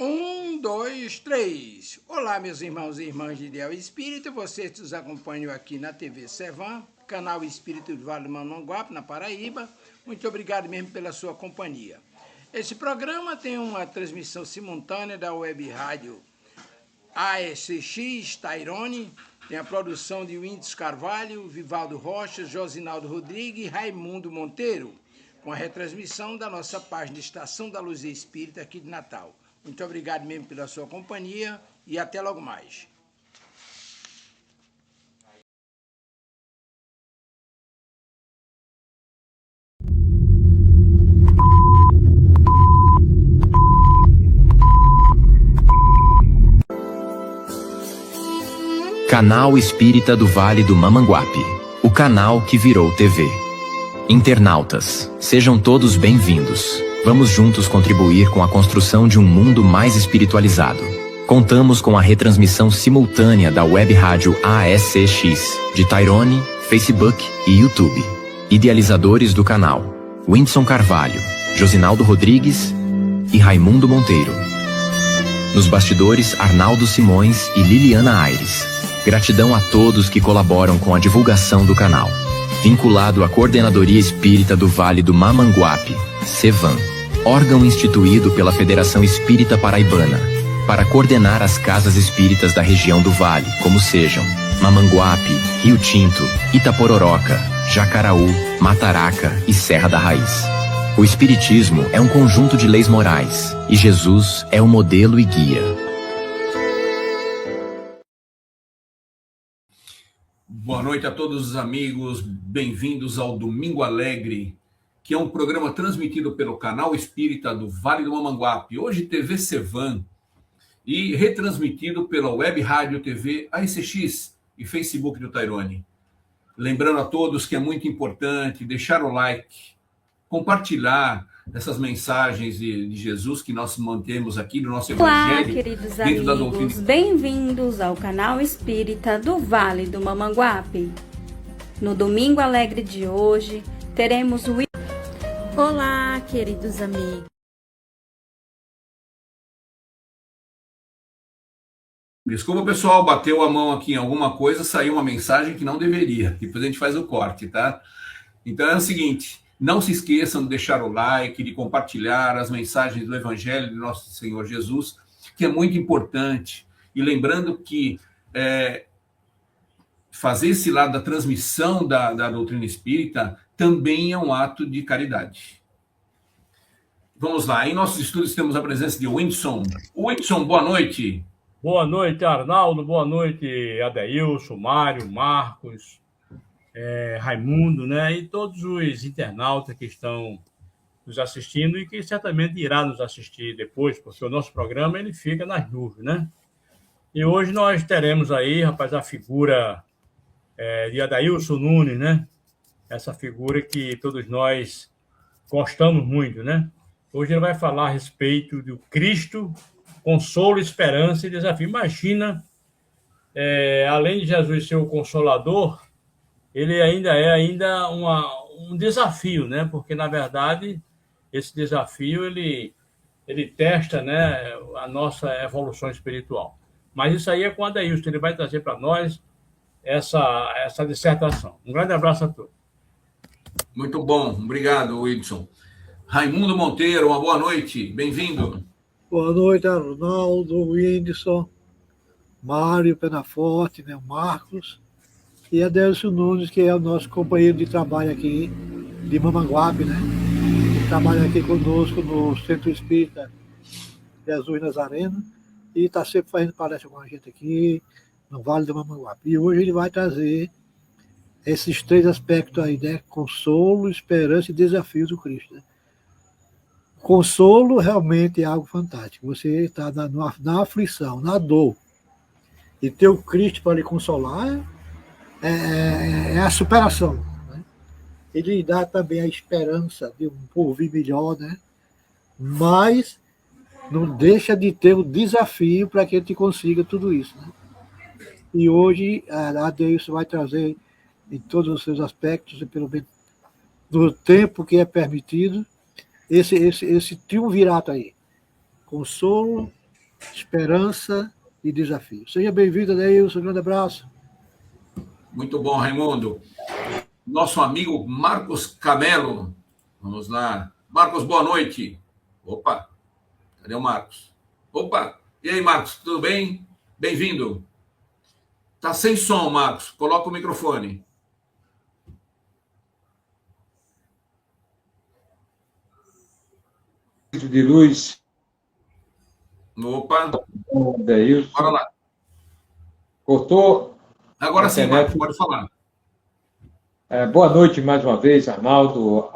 Um, dois, três. Olá, meus irmãos e irmãs de Ideal Espírita. Vocês que nos acompanham aqui na TV Sevan, canal Espírito do Vale do Mamanguape, na Paraíba. Muito obrigado mesmo pela sua companhia. Esse programa tem uma transmissão simultânea da web rádio ASX Tairone. Tem a produção de Whindersson Carvalho, Vivaldo Rocha, Josinaldo Rodrigues e Raimundo Monteiro, com a retransmissão da nossa página Estação da Luz Espírita aqui de Natal. Muito obrigado mesmo pela sua companhia e até logo mais. Canal Espírita do Vale do Mamanguape, o canal que virou TV. Internautas, sejam todos bem-vindos. Vamos juntos contribuir com a construção de um mundo mais espiritualizado. Contamos com a retransmissão simultânea da web rádio ASX, de Tairone, Facebook e YouTube. Idealizadores do canal: Whindersson Carvalho, Josinaldo Rodrigues e Raimundo Monteiro. Nos bastidores, Arnaldo Simões e Liliana Aires. Gratidão a todos que colaboram com a divulgação do canal. Vinculado à Coordenadoria Espírita do Vale do Mamanguape, Sevan, órgão instituído pela Federação Espírita Paraibana, para coordenar as casas espíritas da região do Vale, como sejam Mamanguape, Rio Tinto, Itapororoca, Jacaraú, Mataraca e Serra da Raiz. O Espiritismo é um conjunto de leis morais, e Jesus é o modelo e guia. Boa noite a todos os amigos, bem-vindos ao Domingo Alegre, que é um programa transmitido pelo canal Espírita do Vale do Mamanguape, hoje TV Sevan, e retransmitido pela web rádio TV ASX e Facebook do Tairone. Lembrando a todos que é muito importante deixar o like, compartilhar essas mensagens de Jesus que nós mantemos aqui no nosso Evangelho. Olá, queridos amigos, bem-vindos ao canal Espírita do Vale do Mamanguape. No Domingo Alegre de hoje, teremos o... Olá, queridos amigos. Desculpa, pessoal, bateu a mão aqui em alguma coisa, saiu uma mensagem que não deveria. Depois a gente faz o corte, tá? Então é o seguinte... Não se esqueçam de deixar o like, de compartilhar as mensagens do Evangelho de Nosso Senhor Jesus, que é muito importante. E lembrando que fazer esse lado da transmissão da doutrina espírita também é um ato de caridade. Vamos lá, em nossos estudos temos a presença de Whindersson. Whindersson, boa noite. Boa noite, Arnaldo. Boa noite, Adeilson, Mário, Marcos. Raimundo, né? E todos os internautas que estão nos assistindo e que certamente irá nos assistir depois, porque o nosso programa ele fica nas nuvens, né? E hoje nós teremos aí, rapaz, a figura de Adailson Nunes, né? Essa figura que todos nós gostamos muito, né? Hoje ele vai falar a respeito do Cristo, consolo, esperança e desafio. Imagina, além de Jesus ser o Consolador, ele ainda é um desafio, né? Porque, na verdade, esse desafio, ele testa, né, a nossa evolução espiritual. Mas isso aí é com o Adeilson, ele vai trazer para nós essa dissertação. Um grande abraço a todos. Muito bom, obrigado, Whindersson. Raimundo Monteiro, uma boa noite, bem-vindo. Boa noite, Arnaldo, Whindersson, Mário Penaforte, né, Marcos, e Adeilson Nunes, que é o nosso companheiro de trabalho aqui de Mamanguape, né? Ele trabalha aqui conosco no Centro Espírita Jesus Nazareno e está sempre fazendo palestra com a gente aqui no Vale do Mamanguape. E hoje ele vai trazer esses três aspectos aí, né? Consolo, esperança e desafio do Cristo, né? Consolo realmente é algo fantástico. Você está na aflição, na dor, e ter o Cristo para lhe consolar é a superação, né? Ele dá também a esperança de um porvir melhor, né? Mas não deixa de ter o desafio para que a gente consiga tudo isso, né? E hoje a Adeilson vai trazer em todos os seus aspectos, pelo menos no tempo que é permitido, esse triunvirato aí: consolo, esperança e desafio. Seja bem-vindo, Adeilson. Um grande abraço. Muito bom, Raimundo. Nosso amigo Marcos Camelo. Vamos lá. Marcos, boa noite. Opa, cadê o Marcos? Opa, e aí, Marcos, tudo bem? Bem-vindo. Tá sem som, Marcos. Coloca o microfone. De luz. Opa. Bora lá. Cortou? Agora sim, Marcos, pode falar. Boa noite mais uma vez, Arnaldo,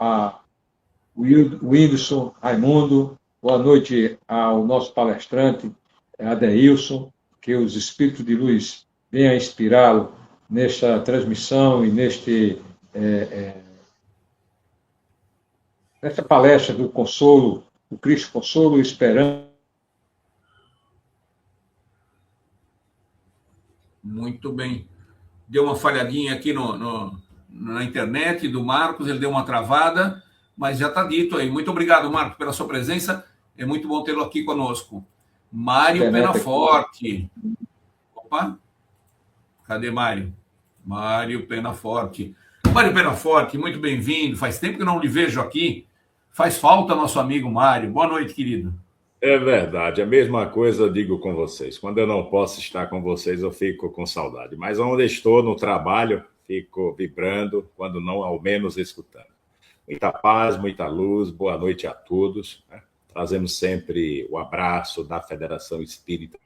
Whindersson, Raimundo. Boa noite ao nosso palestrante, Adeilson. Que os espíritos de luz venham a inspirá-lo nesta transmissão e nesta palestra do consolo, o Cristo Consolo e Esperança. Muito bem. Deu uma falhadinha aqui na internet do Marcos, ele deu uma travada, mas já está dito aí. Muito obrigado, Marcos, pela sua presença. É muito bom tê-lo aqui conosco. Mário Penaforte. Opa, cadê Mário? Mário Penaforte. Mário Penaforte, muito bem-vindo. Faz tempo que eu não lhe vejo aqui. Faz falta nosso amigo Mário. Boa noite, querido. É verdade, a mesma coisa eu digo com vocês. Quando eu não posso estar com vocês, eu fico com saudade. Mas onde estou, no trabalho, fico vibrando, quando não, ao menos escutando. Muita paz, muita luz, boa noite a todos. Né? Trazemos sempre o abraço da Federação Espírita.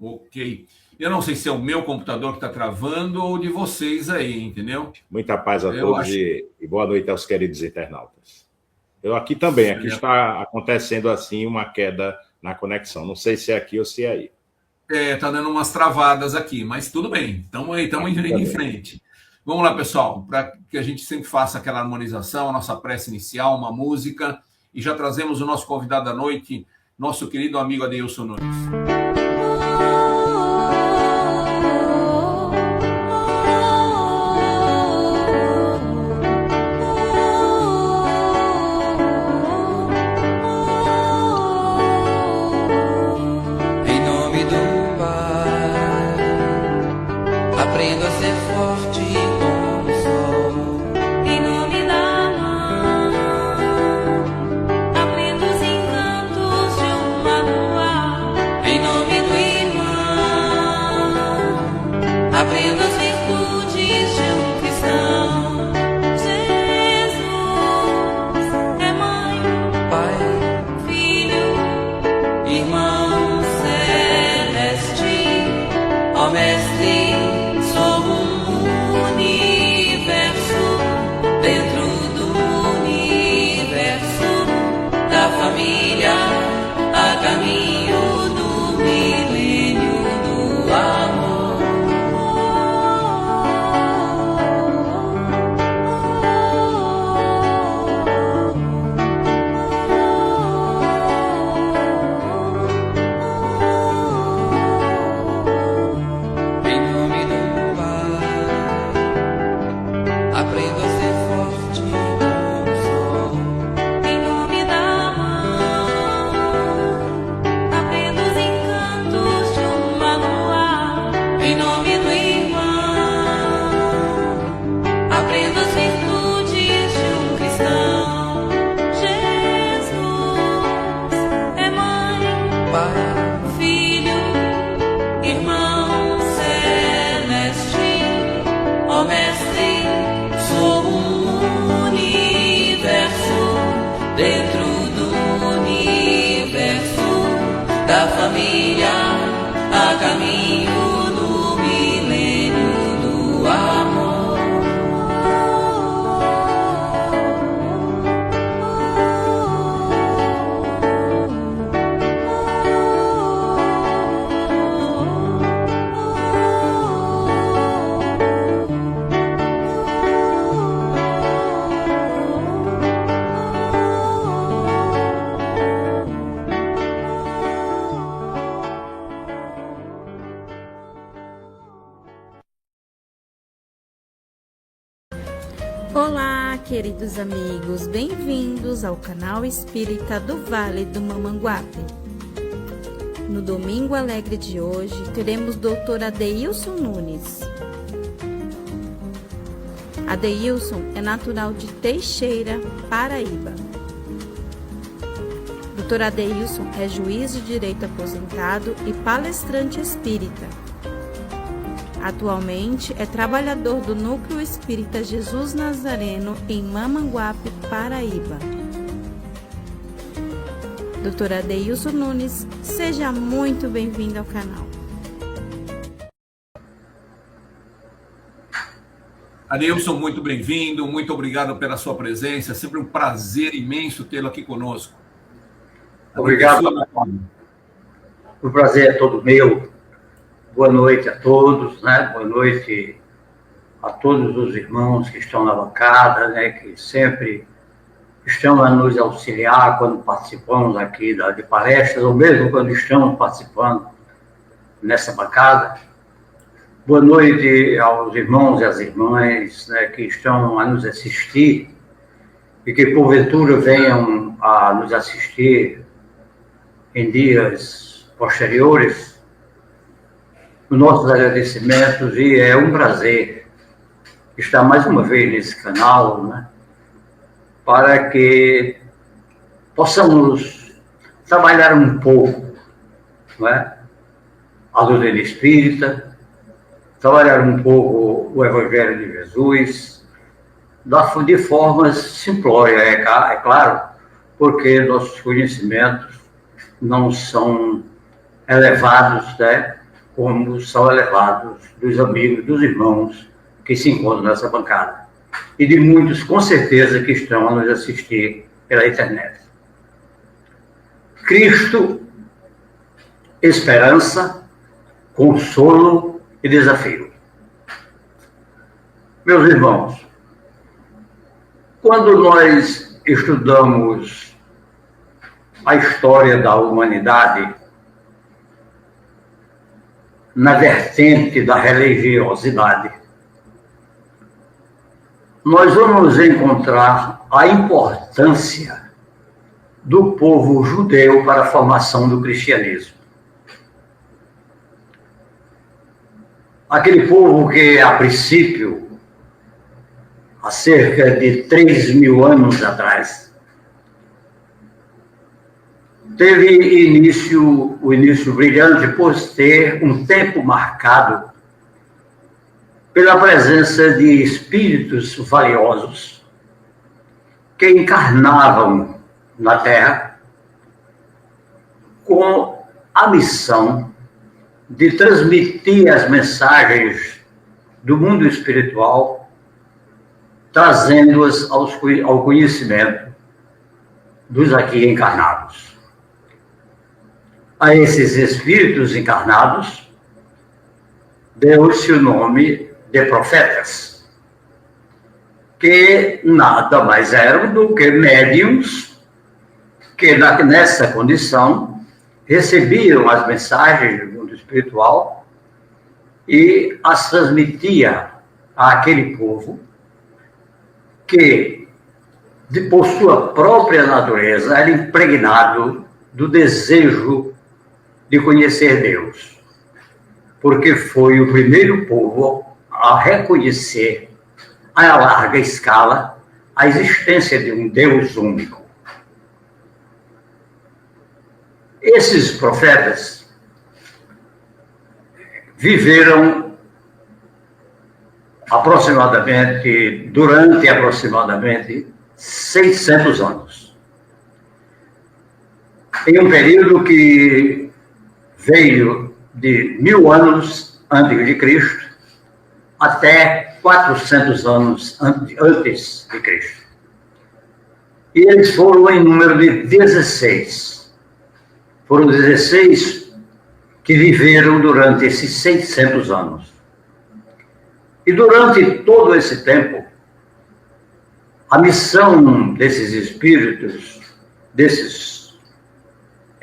Ok. Eu não sei se é o meu computador que está travando ou de vocês aí, entendeu? Muita paz a todos e boa noite aos queridos internautas. Eu aqui também, aqui está acontecendo assim uma queda na conexão. Não sei se é aqui ou se é aí. Está dando umas travadas aqui, mas tudo bem. Estamos aí, estamos indo em frente. Vamos lá, pessoal, para que a gente sempre faça aquela harmonização, a nossa prece inicial, uma música, e já trazemos o nosso convidado da noite, nosso querido amigo Adeilson Nunes. Olá, queridos amigos, bem-vindos ao canal Espírita do Vale do Mamanguape. No Domingo Alegre de hoje, teremos Dr. Adeilson Nunes. Adeilson é natural de Teixeira, Paraíba. Dr. Adeilson é juiz de direito aposentado e palestrante espírita. Atualmente é trabalhador do Núcleo Espírita Jesus Nazareno em Mamanguape, Paraíba. Dr. Adeilson Nunes, seja muito bem-vindo ao canal. Adeilson, muito bem-vindo, muito obrigado pela sua presença, é sempre um prazer imenso tê-lo aqui conosco. Obrigado. O prazer é todo meu. Boa noite a todos, né? Boa noite a todos os irmãos que estão na bancada, né? Que sempre estão a nos auxiliar quando participamos aqui de palestras, ou mesmo quando estamos participando nessa bancada. Boa noite aos irmãos e às irmãs, né, que estão a nos assistir e que porventura venham a nos assistir em dias posteriores. Os nossos agradecimentos, e é um prazer estar mais uma vez nesse canal, né, para que possamos trabalhar um pouco, não é, a doutrina espírita, trabalhar um pouco o Evangelho de Jesus, de formas simplórias, é claro, porque nossos conhecimentos não são elevados, né, como são elevados dos amigos, dos irmãos que se encontram nessa bancada. E de muitos, com certeza, que estão a nos assistir pela internet. Cristo, esperança, consolo e desafio. Meus irmãos, quando nós estudamos a história da humanidade na vertente da religiosidade, nós vamos encontrar a importância do povo judeu para a formação do cristianismo. Aquele povo que, a princípio, há cerca de 3.000 anos atrás, teve o início brilhante por ter um tempo marcado pela presença de espíritos valiosos que encarnavam na Terra com a missão de transmitir as mensagens do mundo espiritual, trazendo-as ao conhecimento dos aqui encarnados. A esses espíritos encarnados deu-se o nome de profetas, que nada mais eram do que médiuns que, nessa condição, recebiam as mensagens do mundo espiritual e as transmitia àquele povo que, por sua própria natureza, era impregnado do desejo de conhecer Deus, porque foi o primeiro povo a reconhecer, a larga escala, a existência de um Deus único. Esses profetas viveram durante aproximadamente 600 anos. Em um período que veio de 1000 anos antes de Cristo até 400 anos antes de Cristo. E eles foram em número de 16. Foram 16 que viveram durante esses 600 anos. E durante todo esse tempo, a missão desses espíritos,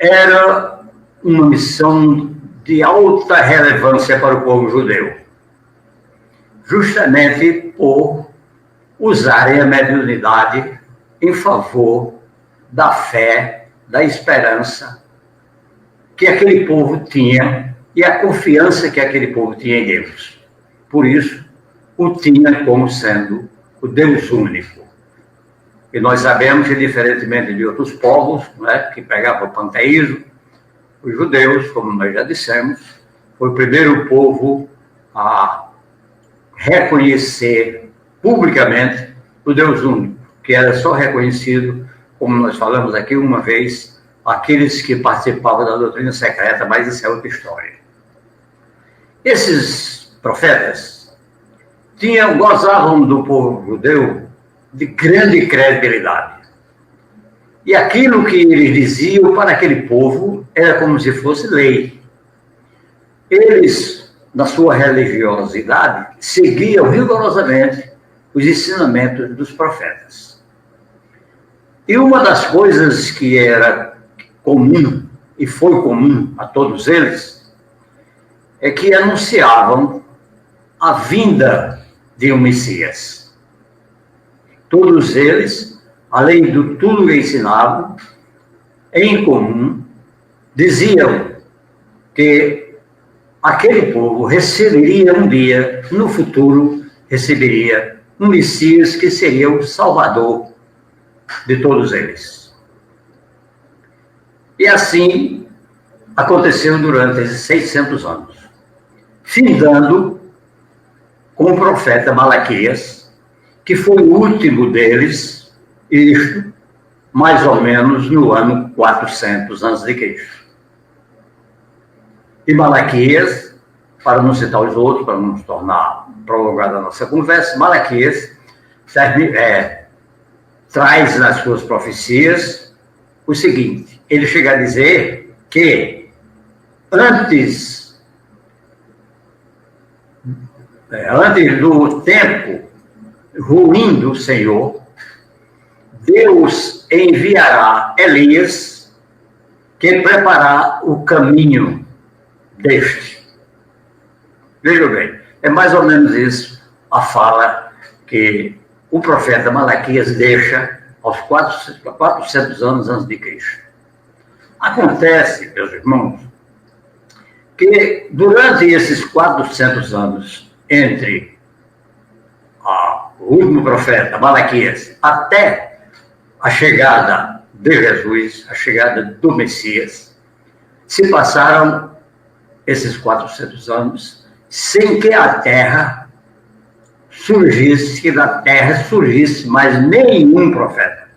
era uma missão de alta relevância para o povo judeu, justamente por usarem a mediunidade em favor da fé, da esperança que aquele povo tinha e a confiança que aquele povo tinha em Deus. Por isso, o tinha como sendo o Deus único. E nós sabemos que, diferentemente de outros povos, né, que pregavam o panteísmo, os judeus, como nós já dissemos, foi o primeiro povo a reconhecer publicamente o Deus único, que era só reconhecido, como nós falamos aqui uma vez, aqueles que participavam da doutrina secreta, mas isso é outra história. Esses profetas gozavam do povo judeu de grande credibilidade. E aquilo que eles diziam para aquele povo era como se fosse lei. Eles, na sua religiosidade, seguiam rigorosamente os ensinamentos dos profetas. E uma das coisas que era comum, e foi comum a todos eles, é que anunciavam a vinda de um Messias. Todos eles, além de tudo que ensinavam, em comum, diziam que aquele povo receberia um dia, no futuro, receberia um Messias que seria o Salvador de todos eles. E assim aconteceu durante esses 600 anos, findando com o profeta Malaquias, que foi o último deles, isto mais ou menos no ano 400 a.C. E Malaquias, para não citar os outros, para não nos tornar prolongada a nossa conversa, Malaquias traz nas suas profecias o seguinte: ele chega a dizer que antes do tempo ruim do Senhor, Deus enviará Elias, que preparará o caminho deste. Veja bem, é mais ou menos isso a fala que o profeta Malaquias deixa aos 400 anos antes de Cristo. Acontece, meus irmãos, que durante esses 400 anos, entre o último profeta, Malaquias, até a chegada de Jesus, a chegada do Messias, se passaram esses 400 anos sem que a terra surgisse, que da terra surgisse mais nenhum profeta.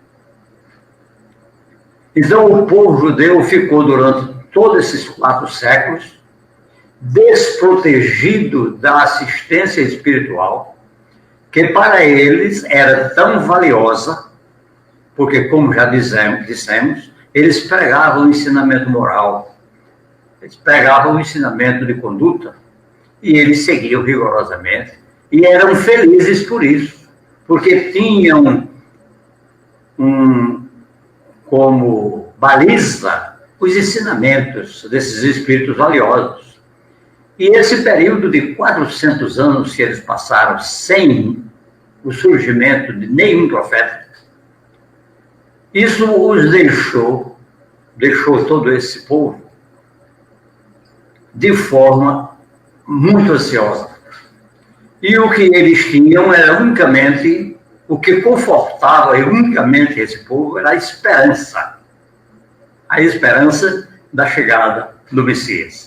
Então o povo judeu ficou durante todos esses 4 séculos desprotegido da assistência espiritual, que para eles era tão valiosa, porque, como já dissemos, eles pregavam o ensinamento moral, eles pregavam o ensinamento de conduta, e eles seguiam rigorosamente, e eram felizes por isso, porque tinham como baliza os ensinamentos desses espíritos valiosos. E esse período de 400 anos que eles passaram sem o surgimento de nenhum profeta, isso os deixou todo esse povo de forma muito ansiosa. E o que eles tinham era unicamente, o que confortava unicamente esse povo era a esperança da chegada do Messias.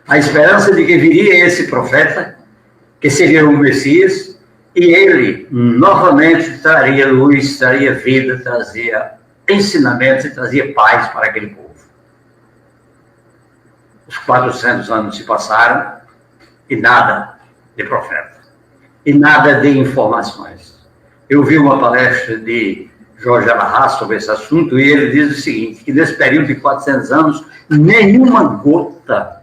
A esperança de que viria esse profeta, que seria o Messias, e ele novamente traria luz, traria vida, trazia ensinamentos e trazia paz para aquele povo. Os 400 anos se passaram e nada de profeta, e nada de informações. Eu vi uma palestra de Jorge Alahá sobre esse assunto, e ele diz o seguinte, que nesse período de 400 anos, nenhuma gota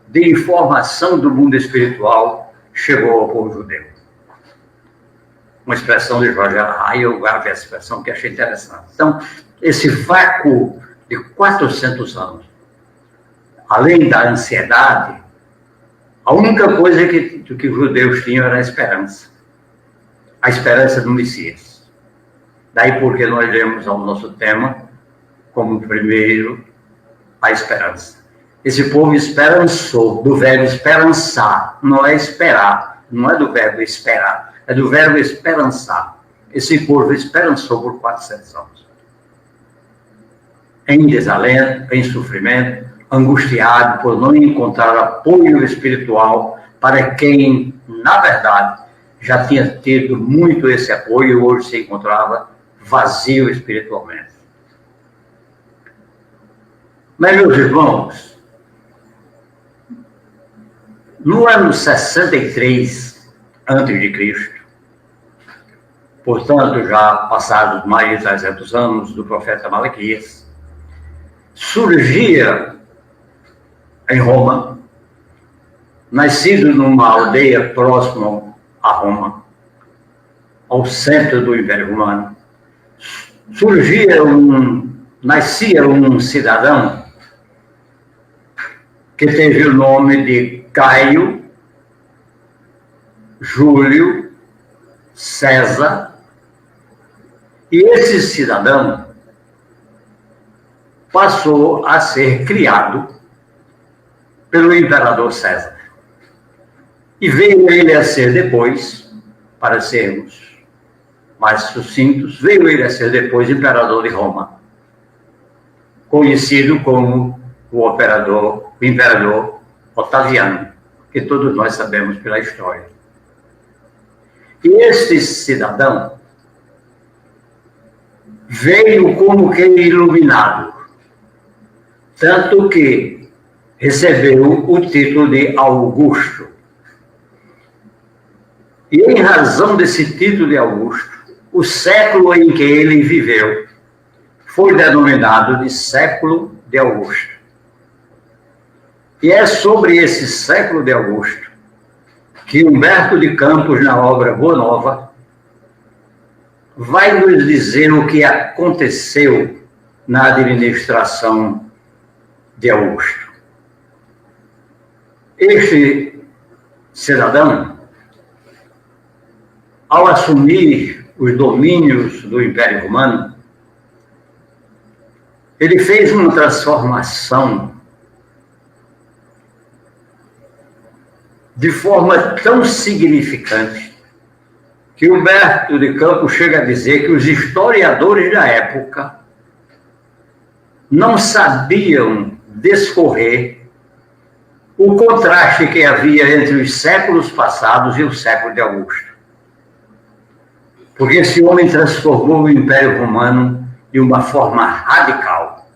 de informação do mundo espiritual chegou ao povo judeu. Uma expressão de Jorge Alahá, e eu guardo essa expressão que achei interessante. Então, esse vácuo de 400 anos, além da ansiedade, a única coisa que os judeus tinham era a esperança. a esperança do Messias. Daí porque nós demos ao nosso tema como primeiro a esperança. Esse povo esperançou, do verbo esperançar, não é esperar, não é do verbo esperar, é do verbo esperançar. Esse povo esperançou por 400 anos. Em desalento, em sofrimento, angustiado por não encontrar apoio espiritual para quem, na verdade, já tinha tido muito esse apoio e hoje se encontrava vazio espiritualmente. Mas, meus irmãos, no ano 63 a.C., portanto, já passados mais de 300 anos do profeta Malaquias, surgia em Roma, nascido numa aldeia próxima a Roma, ao centro do Império Romano, nascia um cidadão que teve o nome de Caio Júlio César, e esse cidadão passou a ser criado pelo imperador César. E veio ele a ser depois, para sermos mais sucintos, veio ele a ser depois imperador de Roma, conhecido como o imperador Otaviano, que todos nós sabemos pela história. E este cidadão veio como que iluminado, tanto que recebeu o título de Augusto. E em razão desse título de Augusto, o século em que ele viveu foi denominado de século de Augusto. E é sobre esse século de Augusto que Humberto de Campos, na obra Boa Nova, vai nos dizer o que aconteceu na administração de Augusto. Este cidadão, ao assumir os domínios do Império Romano, ele fez uma transformação de forma tão significante que Humberto de Campos chega a dizer que os historiadores da época não sabiam descorrer o contraste que havia entre os séculos passados e o século de Augusto. Porque esse homem transformou o Império Romano de uma forma radical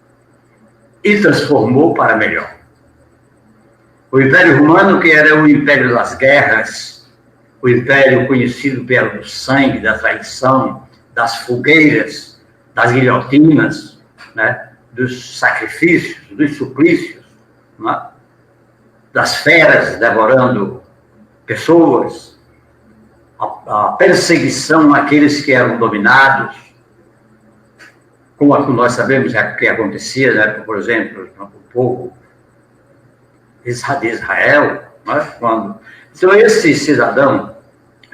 e transformou para melhor. O Império Romano, que era o império das guerras, o império conhecido pelo sangue, da traição, das fogueiras, das guilhotinas, né, dos sacrifícios, dos suplícios, né, das feras devorando pessoas, a perseguição àqueles que eram dominados, como nós sabemos que acontecia, né, por exemplo, o povo de Israel, né, quando... Então, esse cidadão,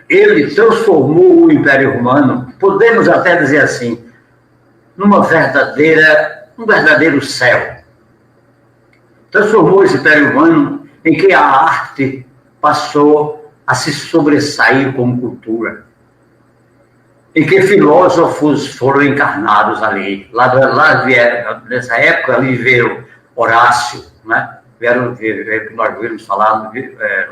ele transformou o Império Romano, podemos até dizer assim, um verdadeiro céu. Transformou esse Império Romano em que a arte passou a se sobressair como cultura, em que filósofos foram encarnados ali. Lá vieram, nessa época, ali veio Horácio, né? Nós vimos falar,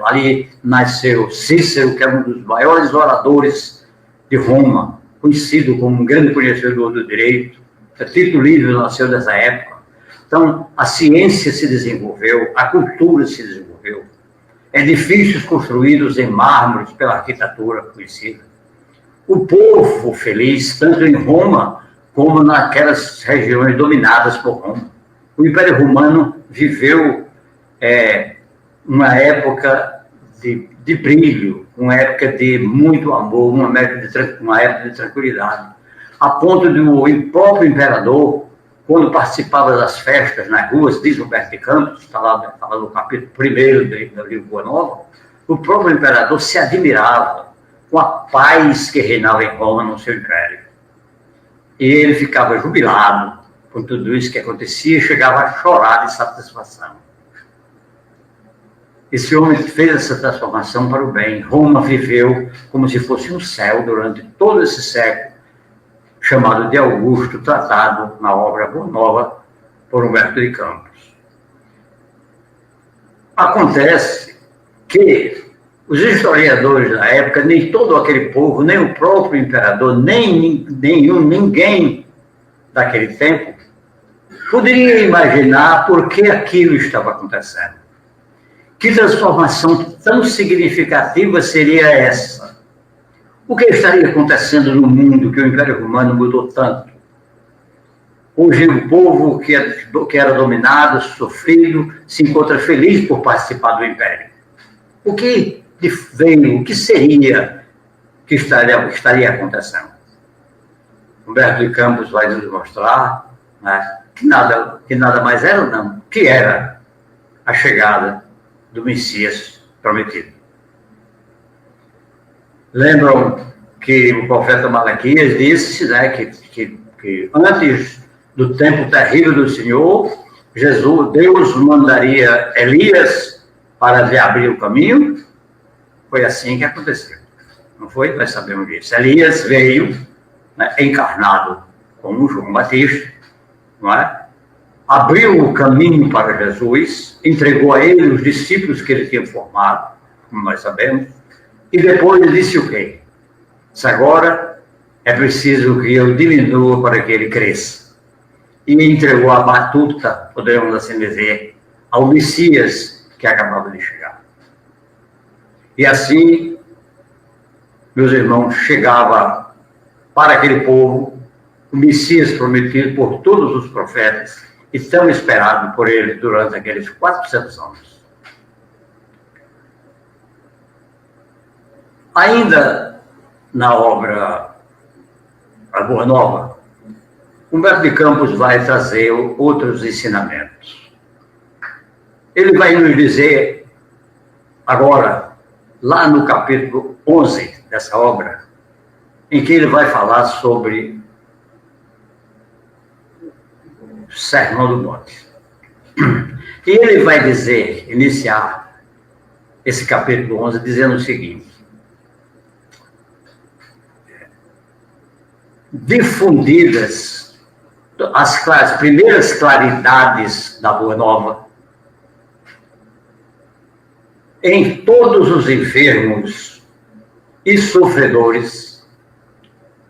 ali nasceu Cícero, que é um dos maiores oradores de Roma, conhecido como um grande conhecedor do direito. Tito Livio nasceu nessa época. Então, a ciência se desenvolveu, a cultura se desenvolveu. Edifícios construídos em mármores pela arquitetura conhecida. O povo feliz, tanto em Roma como naquelas regiões dominadas por Roma. O Império Romano viveu uma época de brilho, uma época de muito amor, uma época de tranquilidade, a ponto de o próprio imperador, quando participava das festas nas ruas, diz Humberto de Campos, está lá no capítulo 1 do livro Boa Nova, o próprio imperador se admirava com a paz que reinava em Roma no seu império. E ele ficava jubilado com tudo isso que acontecia e chegava a chorar de satisfação. Esse homem fez essa transformação para o bem. Roma viveu como se fosse um céu durante todo esse século, chamado de Augusto, tratado na obra Boa Nova por Humberto de Campos. Acontece que os historiadores da época, nem todo aquele povo, nem o próprio imperador, ninguém daquele tempo, poderia imaginar por que aquilo estava acontecendo. Que transformação tão significativa seria essa? O que estaria acontecendo no mundo que o Império Romano mudou tanto? Hoje o povo que era dominado, sofrido, se encontra feliz por participar do Império. O que veio, o que seria que estaria acontecendo? Humberto de Campos vai nos mostrar, né, que nada mais era, não, que era a chegada do Messias prometido. Lembram que o profeta Malaquias disse, né, que antes do tempo terrível do Senhor, Deus mandaria Elias para lhe abrir o caminho? Foi assim que aconteceu. Não foi? Nós sabemos disso. Elias veio, né, encarnado como João Batista, não é? Abriu o caminho para Jesus, entregou a ele os discípulos que ele tinha formado, como nós sabemos, e depois ele disse o quê? Disse, agora é preciso que eu diminua para que ele cresça. E entregou a batuta, podemos assim dizer, ao Messias que acabava de chegar. E assim, meus irmãos, chegava para aquele povo o Messias prometido por todos os profetas e tão esperado por ele durante aqueles 400 anos. Ainda na obra A Boa Nova, Humberto de Campos vai trazer outros ensinamentos. Ele vai nos dizer, agora, lá no capítulo 11 dessa obra, em que ele vai falar sobre o Sermão do Monte. E ele vai dizer, iniciar esse capítulo 11, dizendo o seguinte: difundidas as primeiras claridades da Boa Nova em todos os enfermos e sofredores,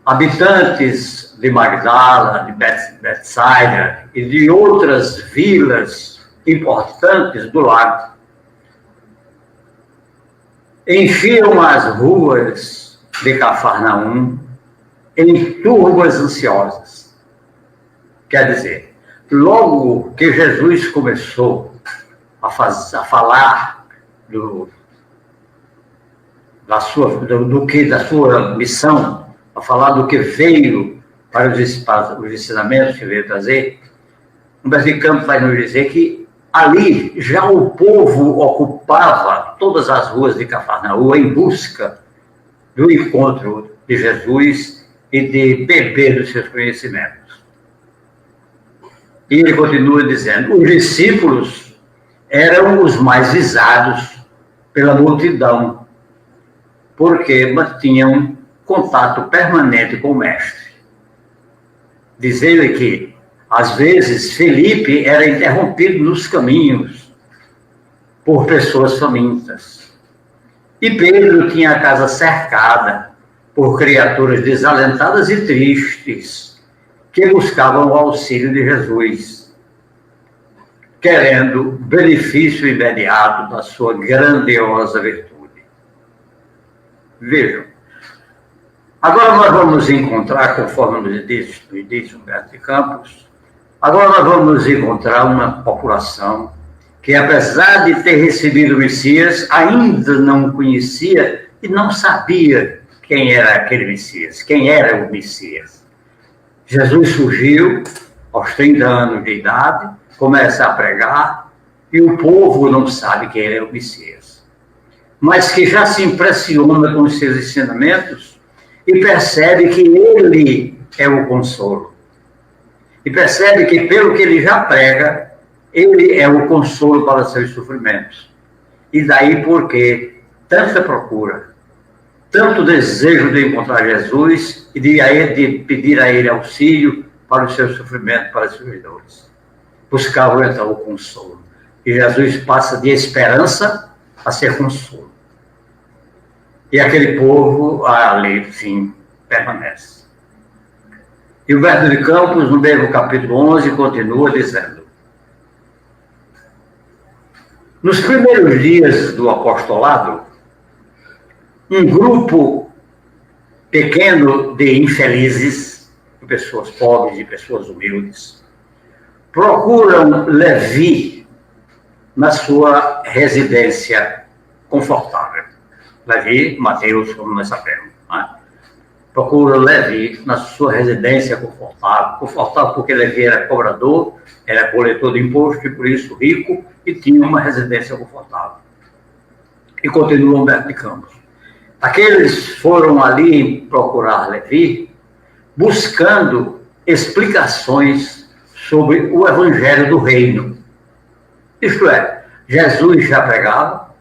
habitantes de Magdala, de Betsaida e de outras vilas importantes do lago, enchiam as ruas de Cafarnaum em turbas ansiosas. Quer dizer, logo que Jesus começou a falar da sua missão, a falar do que veio para os ensinamentos que veio trazer, Humberto de Campos vai nos dizer que ali já o povo ocupava todas as ruas de Cafarnaum em busca do encontro de Jesus e de beber dos seus conhecimentos. E ele continua dizendo, os discípulos eram os mais visados pela multidão, porque mantinham contato permanente com o mestre. Diz ele que, às vezes, Felipe era interrompido nos caminhos por pessoas famintas. E Pedro tinha a casa cercada por criaturas desalentadas e tristes, que buscavam o auxílio de Jesus, querendo benefício imediato da sua grandiosa virtude. Vejam, agora nós vamos encontrar, conforme nos diz Humberto de Campos, agora nós vamos encontrar uma população que, apesar de ter recebido o Messias, ainda não conhecia e não sabia quem era aquele Messias, quem era o Messias. Jesus surgiu aos 30 anos de idade, começa a pregar, e o povo não sabe quem é o Messias. mas que já se impressiona com os seus ensinamentos e percebe que ele é o consolo. E percebe que, pelo que ele já prega, ele é o consolo para seus sofrimentos. E daí porque tanta procura, tanto desejo de encontrar Jesus e de pedir a ele auxílio para o seu sofrimento, para os seus dores. Buscavam então o consolo. E Jesus passa de esperança a ser consolo. E aquele povo ali, enfim, permanece. E o Humberto de Campos, no mesmo capítulo 11, continua dizendo: nos primeiros dias do apostolado, um grupo pequeno de infelizes, de pessoas pobres, de pessoas humildes, procuram Levi na sua residência confortável. Levi, Mateus, como nós sabemos, né? Procuram Levi na sua residência confortável porque Levi era cobrador, era coletor de imposto e por isso rico e tinha uma residência confortável. E continua Humberto de Campos. Aqueles foram ali procurar Levi buscando explicações sobre o evangelho do reino. Isto é, Jesus já pregava,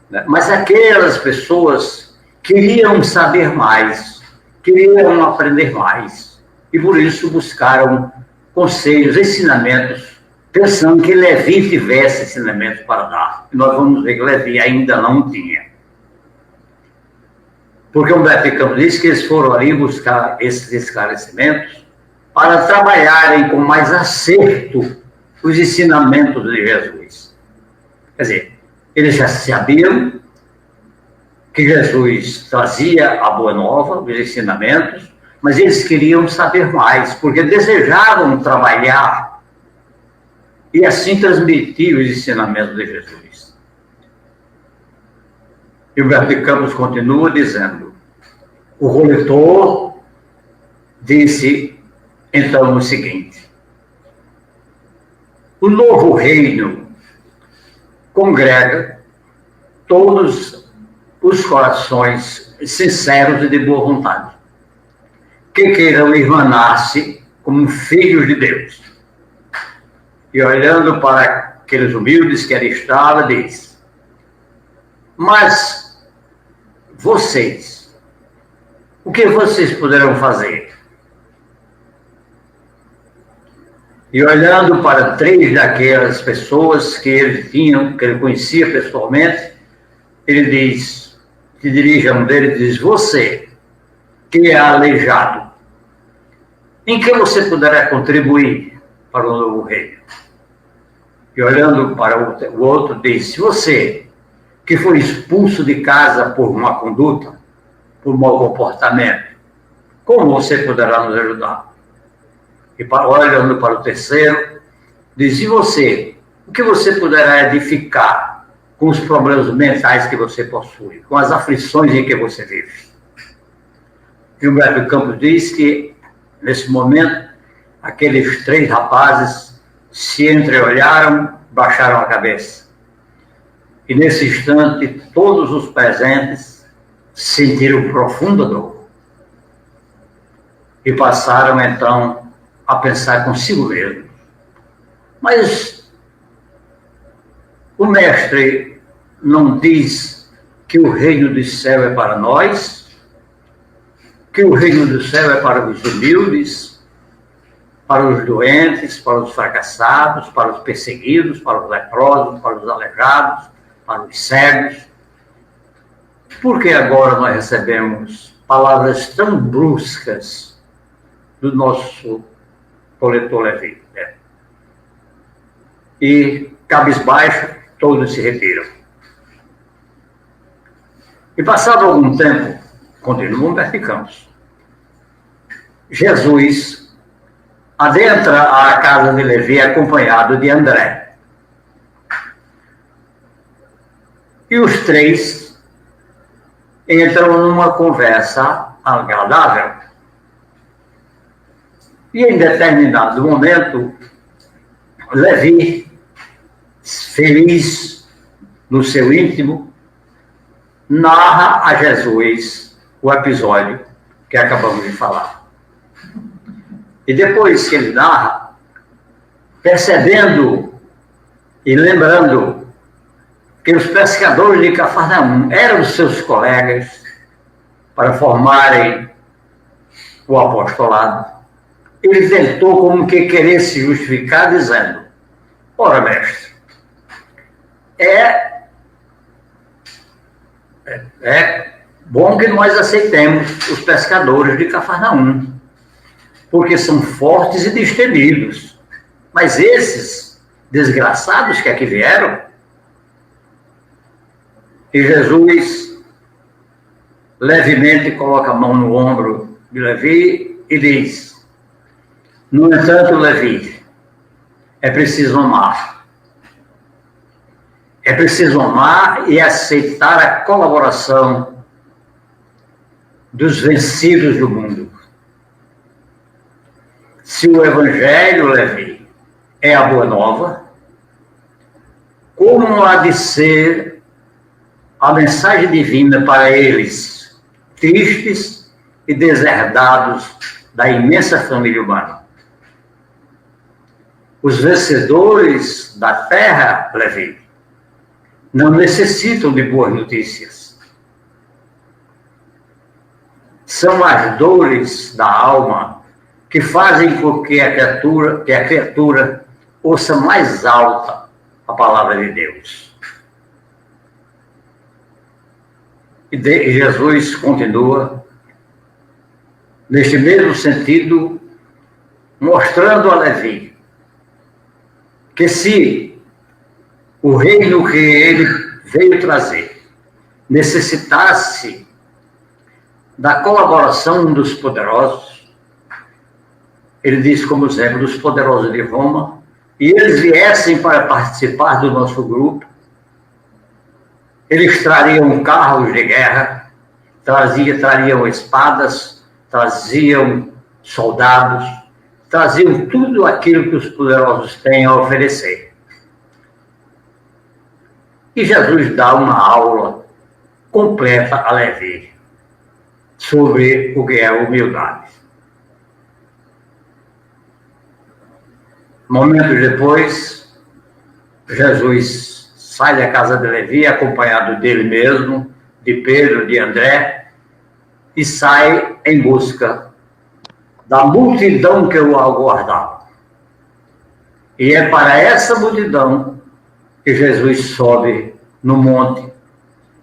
né? Mas aquelas pessoas queriam saber mais, queriam aprender mais, e por isso buscaram conselhos, ensinamentos, pensando que Levi tivesse ensinamentos para dar. E nós vamos ver que Levi ainda não tinha. Porque Humberto de Campos diz que eles foram ali buscar esses esclarecimentos para trabalharem com mais acerto os ensinamentos de Jesus. Quer dizer, eles já sabiam que Jesus trazia a boa nova, os ensinamentos, mas eles queriam saber mais, porque desejavam trabalhar e assim transmitir os ensinamentos de Jesus. E Humberto de Campos continua dizendo: o coletor disse então o seguinte: o novo reino congrega todos os corações sinceros e de boa vontade, que queiram irmanar-se como filhos de Deus. E olhando para aqueles humildes que ali estavam, diz: mas vocês, o que vocês poderão fazer? E olhando para 3 daquelas pessoas que ele conhecia pessoalmente, ele diz, se dirige a um deles e diz: você, que é aleijado, em que você poderá contribuir para o novo reino? E olhando para o outro, diz: você, que foi expulso de casa por má conduta, por mau comportamento, como você poderá nos ajudar? E olhando para o terceiro, diz: e você, o que você poderá edificar com os problemas mentais que você possui, com as aflições em que você vive? E Humberto de Campos diz que, nesse momento, aqueles 3 rapazes se entreolharam, baixaram a cabeça. E nesse instante, todos os presentes sentiram profunda dor. E passaram, então, a pensar consigo mesmo: mas o mestre não diz que o reino do céu é para nós, que o reino do céu é para os humildes, para os doentes, para os fracassados, para os perseguidos, para os leprosos, para os aleijados, para os cegos? Por que agora nós recebemos palavras tão bruscas do nosso coletor Levi? E, cabisbaixo, todos se retiram. E passado algum tempo, continua Humberto de Campos, Jesus adentra a casa de Levi acompanhado de André. E os 3 entram numa conversa agradável. E em determinado momento, Levi, feliz no seu íntimo, narra a Jesus o episódio que acabamos de falar. E depois que ele narra, percebendo e lembrando que os pescadores de Cafarnaum eram seus colegas para formarem o apostolado, ele tentou como que querer se justificar, dizendo: ora, mestre, é bom que nós aceitemos os pescadores de Cafarnaum, porque são fortes e destemidos. Mas esses desgraçados que aqui vieram... E Jesus levemente coloca a mão no ombro de Levi e diz: no entanto, Levi, é preciso amar. É preciso amar e aceitar a colaboração dos vencidos do mundo. Se o Evangelho, Levi, é a boa nova, como há de ser a mensagem divina para eles, tristes e deserdados da imensa família humana? Os vencedores da terra, Levi, não necessitam de boas notícias. São as dores da alma que fazem com que a criatura ouça mais alta a palavra de Deus. E Jesus continua neste mesmo sentido, mostrando a Levi que se o reino que ele veio trazer necessitasse da colaboração dos poderosos, ele diz como exemplo dos poderosos de Roma, e eles viessem para participar do nosso grupo, eles trariam carros de guerra, trariam espadas, traziam soldados, traziam tudo aquilo que os poderosos têm a oferecer. E Jesus dá uma aula completa a Levi sobre o que é humildade. Momentos depois, Jesus sai da casa de Levi, acompanhado dele mesmo, de Pedro, de André, e sai em busca da multidão que o aguardava. E é para essa multidão que Jesus sobe no monte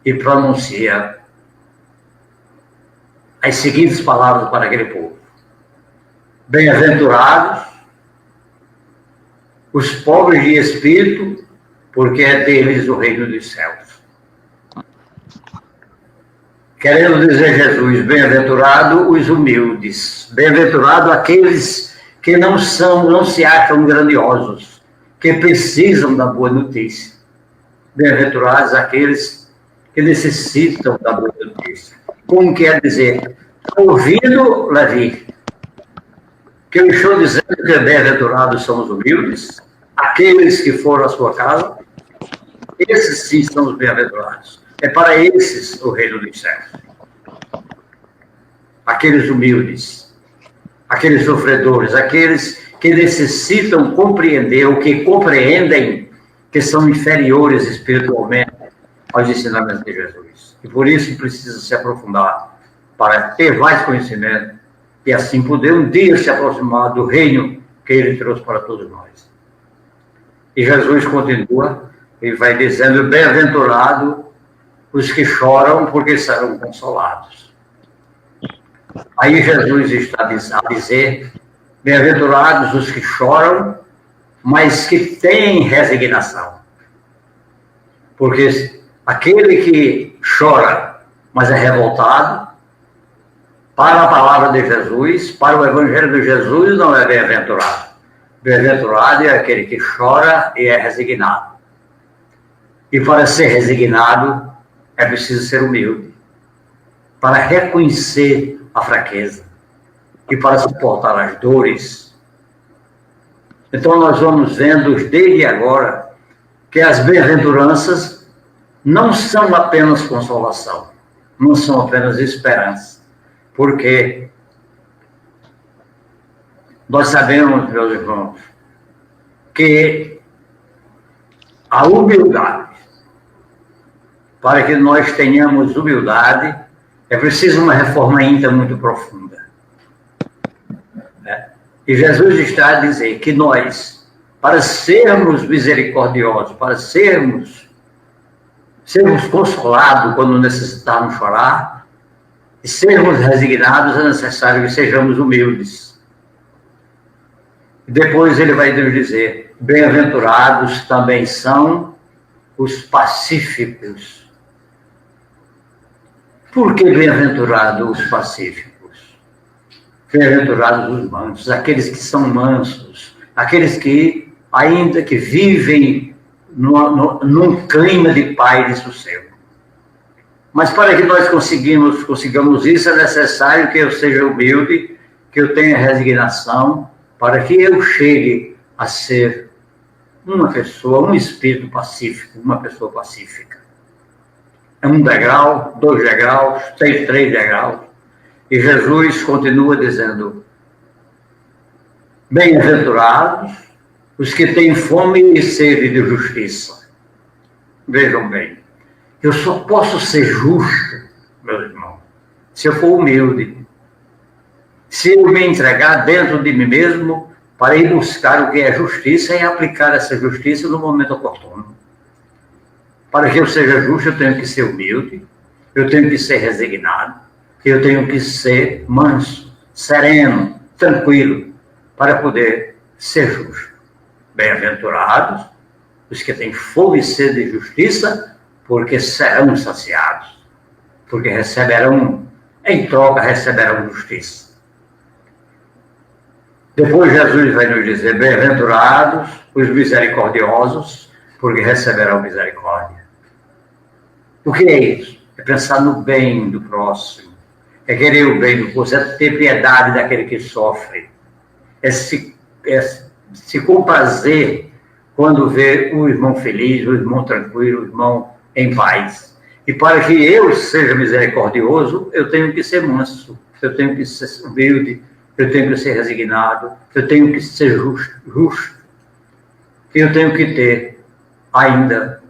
e pronuncia as seguintes palavras para aquele povo: bem-aventurados os pobres de espírito, porque é deles o reino dos céus. Querendo dizer Jesus, bem-aventurado os humildes, bem-aventurado aqueles que não se acham grandiosos, que precisam da boa notícia. Bem-aventurados aqueles que necessitam da boa notícia. Como quer dizer? Ouvindo, Levi, que eu estou dizendo que bem-aventurados são os humildes, aqueles que foram à sua casa, esses sim são os bem-aventurados. É para esses o reino dos céus. Aqueles humildes, aqueles sofredores, aqueles que necessitam compreender, ou que compreendem que são inferiores espiritualmente aos ensinamentos de Jesus. E por isso precisa se aprofundar, para ter mais conhecimento e assim poder um dia se aproximar do reino que ele trouxe para todos nós. E Jesus continua e vai dizendo: bem-aventurado os que choram, porque serão consolados. Aí Jesus está a dizer: bem-aventurados os que choram, mas que têm resignação. Porque aquele que chora, mas é revoltado, para a palavra de Jesus, para o evangelho de Jesus, não é bem-aventurado. Bem-aventurado é aquele que chora e é resignado. E para ser resignado, é preciso ser humilde, para reconhecer a fraqueza e para suportar as dores. Então nós vamos vendo desde agora que as bem-aventuranças não são apenas consolação, não são apenas esperança, porque nós sabemos, meus irmãos, que a humildade, para que nós tenhamos humildade, é preciso uma reforma íntima muito profunda. E Jesus está a dizer que nós, para sermos misericordiosos, para sermos consolados quando necessitarmos chorar, e sermos resignados, é necessário que sejamos humildes. Depois ele vai nos dizer, bem-aventurados também são os pacíficos. Por que bem-aventurados os pacíficos? Bem-aventurados os mansos, aqueles que são mansos, aqueles que, ainda que vivem num clima de paz e sossego. Mas para que nós consigamos isso, é necessário que eu seja humilde, que eu tenha resignação, para que eu chegue a ser uma pessoa, um espírito pacífico, uma pessoa pacífica. É 1 degrau, 2 degraus, 3 degraus. E Jesus continua dizendo, bem-aventurados os que têm fome e sede de justiça. Vejam bem, eu só posso ser justo, meu irmão, se eu for humilde. Se eu me entregar dentro de mim mesmo para ir buscar o que é justiça e aplicar essa justiça no momento oportuno. Para que eu seja justo, eu tenho que ser humilde, eu tenho que ser resignado, eu tenho que ser manso, sereno, tranquilo, para poder ser justo. Bem-aventurados os que têm fome e sede de justiça, porque serão saciados, porque receberão, em troca, receberão justiça. Depois Jesus vai nos dizer, bem-aventurados os misericordiosos, porque receberão misericórdia. O que é isso? É pensar no bem do próximo, é querer o bem do próximo, é ter piedade daquele que sofre, é se comprazer quando vê o irmão feliz, o irmão tranquilo, o irmão em paz. E para que eu seja misericordioso, eu tenho que ser manso, eu tenho que ser humilde, eu tenho que ser resignado, eu tenho que ser justo. Eu tenho que ter ainda,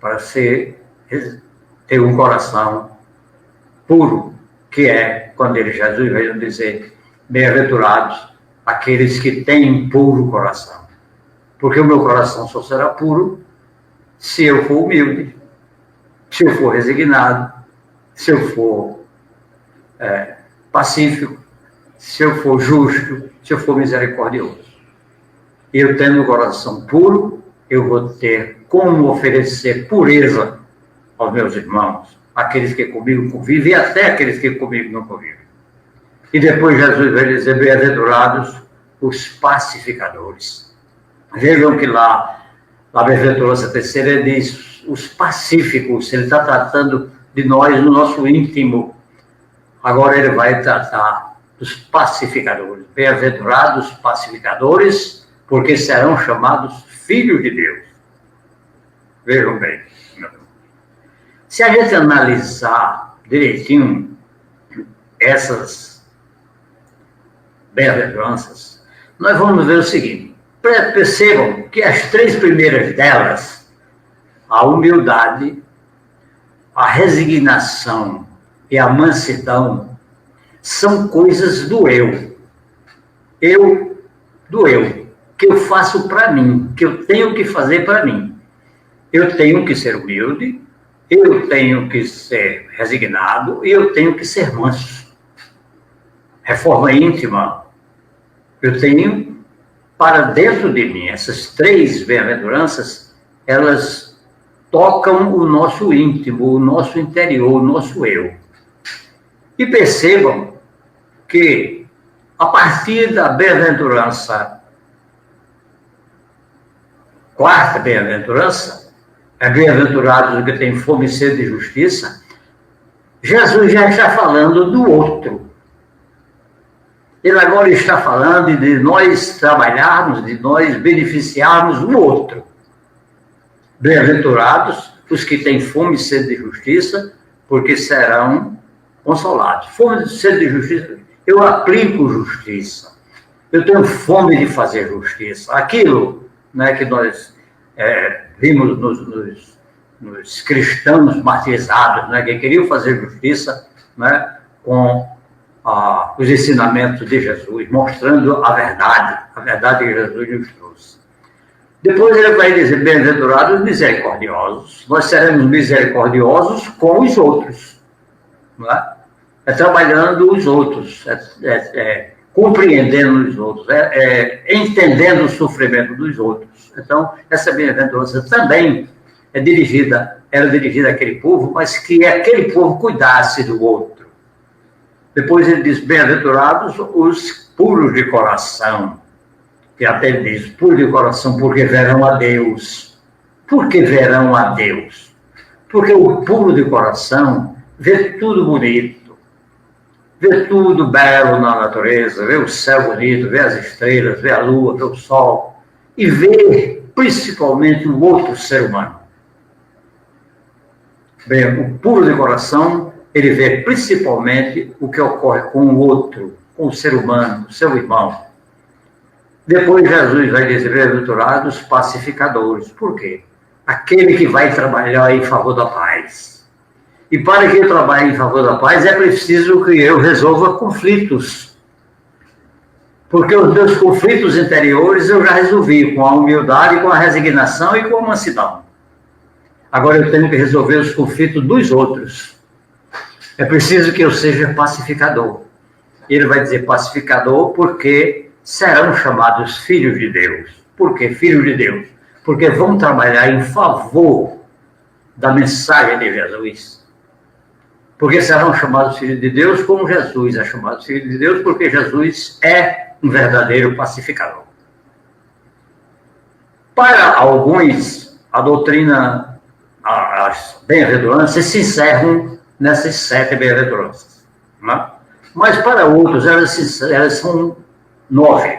para ter um coração puro, que é quando Jesus veio dizer, bem-aventurados aqueles que têm puro coração. Porque o meu coração só será puro se eu for humilde, se eu for resignado, se eu for pacífico, se eu for justo, se eu for misericordioso. Eu tendo o coração puro, eu vou ter como oferecer pureza aos meus irmãos, aqueles que comigo convivem e até aqueles que comigo não convivem. E depois Jesus vai dizer, bem-aventurados os pacificadores. Vejam que lá, na bem-aventurança terceira, ele diz, os pacíficos, ele está tratando de nós no nosso íntimo. Agora ele vai tratar dos pacificadores. Bem-aventurados pacificadores, porque serão chamados filhos de Deus. Vejam bem. Se a gente analisar direitinho essas bem-aventuranças, nós vamos ver o seguinte. Percebam que as 3 primeiras delas, a humildade, a resignação e a mansidão, são coisas do eu. Do eu, que eu faço para mim, que eu tenho que fazer para mim. Eu tenho que ser humilde, eu tenho que ser resignado e eu tenho que ser manso. Reforma íntima, eu tenho para dentro de mim. Essas 3 bem-aventuranças, elas tocam o nosso íntimo, o nosso interior, o nosso eu. E percebam que, a partir da bem-aventurança, 4ª bem-aventurança, é bem-aventurado o que tem fome e sede de justiça, Jesus já está falando do outro. Ele agora está falando de nós trabalharmos, de nós beneficiarmos o outro. Bem-aventurados os que têm fome e sede de justiça, porque serão consolados. Fome e sede de justiça, eu aplico justiça. Eu tenho fome de fazer justiça. Aquilo, né, que nós vimos nos cristãos martirizados, né, que queriam fazer justiça, né, com os ensinamentos de Jesus, mostrando a verdade que Jesus nos trouxe. Depois ele vai dizer, bem-aventurados misericordiosos. Nós seremos misericordiosos com os outros. Não é? Trabalhando os outros, compreendendo os outros, entendendo o sofrimento dos outros. Então, essa bem-aventurança também era dirigida àquele povo, mas que aquele povo cuidasse do outro. Depois ele diz, bem-aventurados os puros de coração, que até ele diz, puros de coração, porque verão a Deus. Por que verão a Deus? Porque o puro de coração vê tudo bonito, vê tudo belo na natureza, vê o céu bonito, vê as estrelas, vê a lua, vê o sol, e vê principalmente o outro ser humano. Bem, o puro de coração, ele vê principalmente o que ocorre com o outro, com o ser humano, o seu irmão. Depois Jesus vai dizer, bem-aventurados pacificadores. Por quê? Aquele que vai trabalhar em favor da paz. E para que eu trabalhe em favor da paz, é preciso que eu resolva conflitos. Porque os meus conflitos interiores eu já resolvi com a humildade, com a resignação e com a mansidão. Agora eu tenho que resolver os conflitos dos outros. É preciso que eu seja pacificador. Ele vai dizer pacificador porque serão chamados filhos de Deus. Por que filhos de Deus? Porque vão trabalhar em favor da mensagem de Jesus. Porque serão chamados filhos de Deus como Jesus é chamado filho de Deus, porque Jesus é um verdadeiro pacificador. Para alguns, a doutrina, as bem-aventuranças se encerram nessas 7 bem-aventuranças. Né? Mas para outros, elas são 9.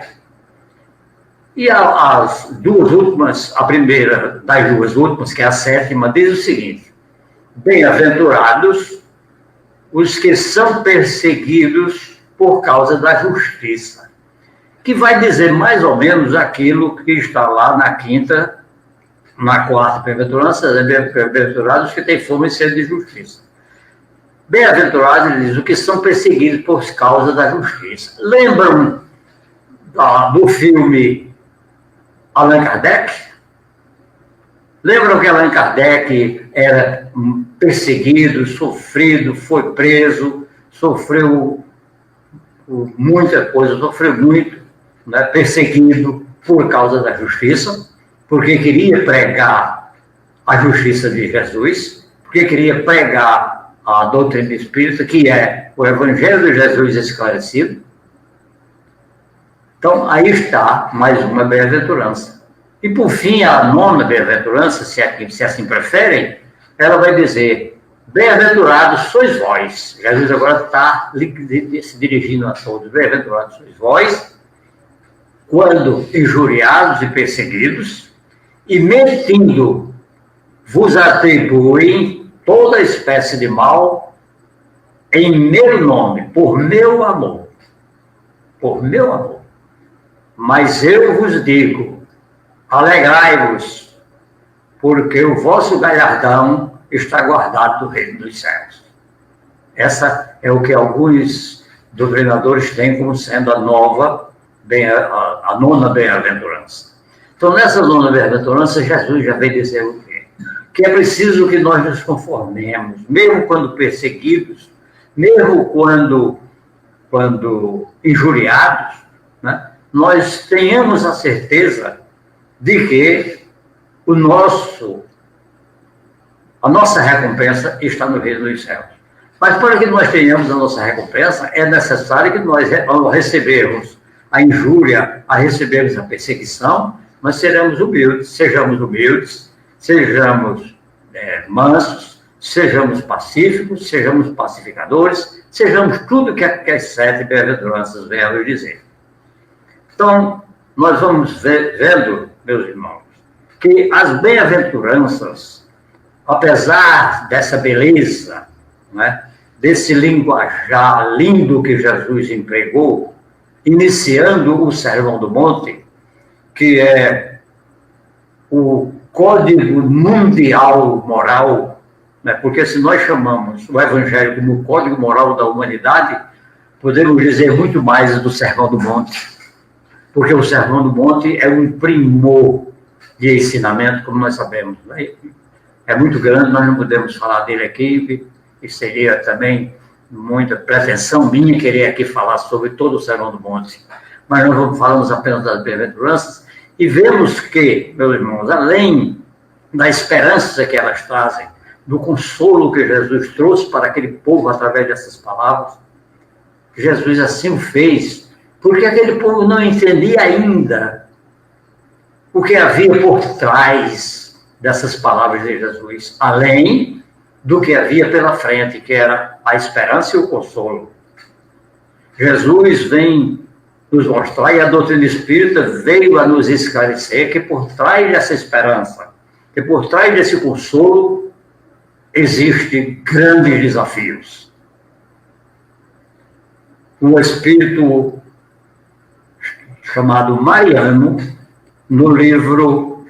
E as duas últimas, a primeira das duas últimas, que é a 7ª, diz o seguinte: bem-aventurados os que são perseguidos por causa da justiça. Que vai dizer mais ou menos aquilo que está lá na 5ª, na 4ª bem-aventurança, bem-aventurados que têm fome e sede de justiça. Bem-aventurados, ele diz, os que são perseguidos por causa da justiça. Lembram do filme Allan Kardec? Lembram que Allan Kardec era perseguido, sofrido, foi preso, sofreu muita coisa, sofreu muito, né, perseguido por causa da justiça, porque queria pregar a justiça de Jesus, porque queria pregar a doutrina espírita, que é o Evangelho de Jesus esclarecido. Então, aí está mais uma bem-aventurança. E, por fim, a 9ª bem-aventurança, se assim preferem, ela vai dizer, bem-aventurados sois vós. Jesus agora está se dirigindo a todos. Bem-aventurados sois vós, quando injuriados e perseguidos, e mentindo vos atribuem toda espécie de mal em meu nome, por meu amor. Por meu amor. Mas eu vos digo, alegrai-vos, porque o vosso galardão está guardado no reino dos céus. Essa é o que alguns doutrinadores têm como sendo a 9ª bem-aventurança. Então, nessa 9ª bem-aventurança, Jesus já veio dizer o quê? Que é preciso que nós nos conformemos, mesmo quando perseguidos, mesmo quando injuriados, né? Nós tenhamos a certeza de que a nossa recompensa está no reino dos céus. Mas para que nós tenhamos a nossa recompensa, é necessário que nós, ao recebermos a injúria, a recebermos a perseguição, nós sejamos humildes, sejamos mansos, sejamos pacíficos, sejamos pacificadores, sejamos tudo que as 7 bem-aventuranças vêm a nos dizer. Então, nós vamos vendo, meus irmãos, que as bem-aventuranças, apesar dessa beleza, né, desse linguajar lindo que Jesus empregou, iniciando o Sermão do Monte, que é o código mundial moral, né, porque se nós chamamos o Evangelho como o código moral da humanidade, podemos dizer muito mais do Sermão do Monte, porque o Sermão do Monte é um primor de ensinamento, como nós sabemos, né? É muito grande, nós não podemos falar dele aqui, e seria também muita pretensão minha querer aqui falar sobre todo o Sermão do Monte. Mas nós falamos apenas das bem-aventuranças e vemos que, meus irmãos, além da esperança que elas trazem, do consolo que Jesus trouxe para aquele povo através dessas palavras, Jesus assim o fez, porque aquele povo não entendia ainda o que havia por trás dessas palavras de Jesus, além do que havia pela frente, que era a esperança e o consolo. Jesus vem nos mostrar, e a doutrina espírita veio a nos esclarecer, que por trás dessa esperança, que por trás desse consolo, existem grandes desafios. O espírito chamado Mariano, no livro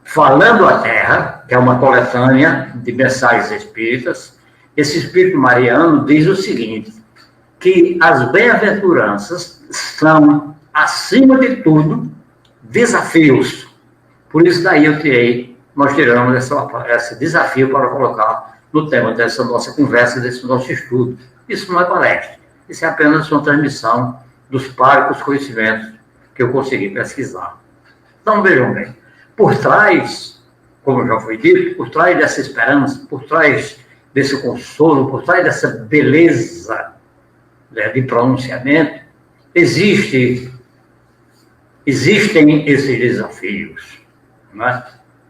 Falando a Terra, que é uma coletânea de mensagens espíritas, esse espírito mariano diz o seguinte, que as bem-aventuranças são, acima de tudo, desafios. Por isso daí nós tiramos esse desafio para colocar no tema dessa nossa conversa, desse nosso estudo. Isso não é palestra, isso é apenas uma transmissão dos parcos conhecimentos que eu consegui pesquisar. Então, vejam bem, por trás, como já foi dito, por trás dessa esperança, por trás desse consolo, por trás dessa beleza, né, de pronunciamento, existem esses desafios. Né?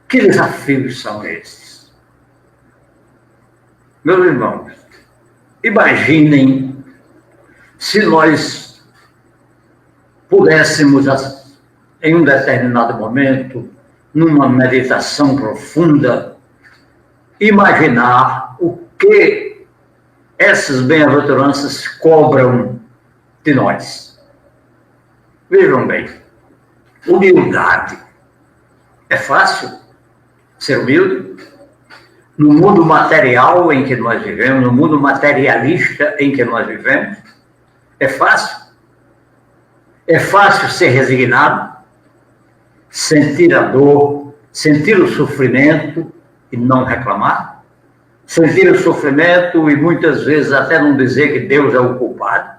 Que desafios são esses? Meus irmãos, imaginem se nós pudéssemos, em um determinado momento, numa meditação profunda, imaginar o que essas bem-aventuranças cobram de nós. Vejam bem, humildade. É fácil ser humilde? No mundo material em que nós vivemos, no mundo materialista em que nós vivemos, é fácil? É fácil ser resignado? Sentir a dor, sentir o sofrimento e não reclamar? Sentir o sofrimento e muitas vezes até não dizer que Deus é o culpado?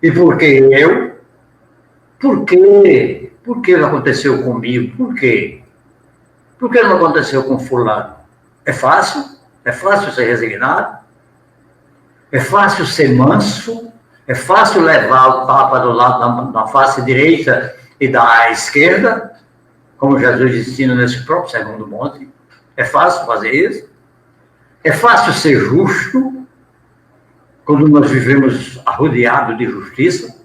E por que eu? Por quê? Por que não aconteceu comigo? Por quê? Por que não aconteceu com fulano? É fácil? É fácil ser resignado? É fácil ser manso? É fácil levar o tapa do lado da face direita e da esquerda, como Jesus ensina nesse próprio Sermão do Monte? É fácil fazer isso? É fácil ser justo, quando nós vivemos arrodeados de justiça,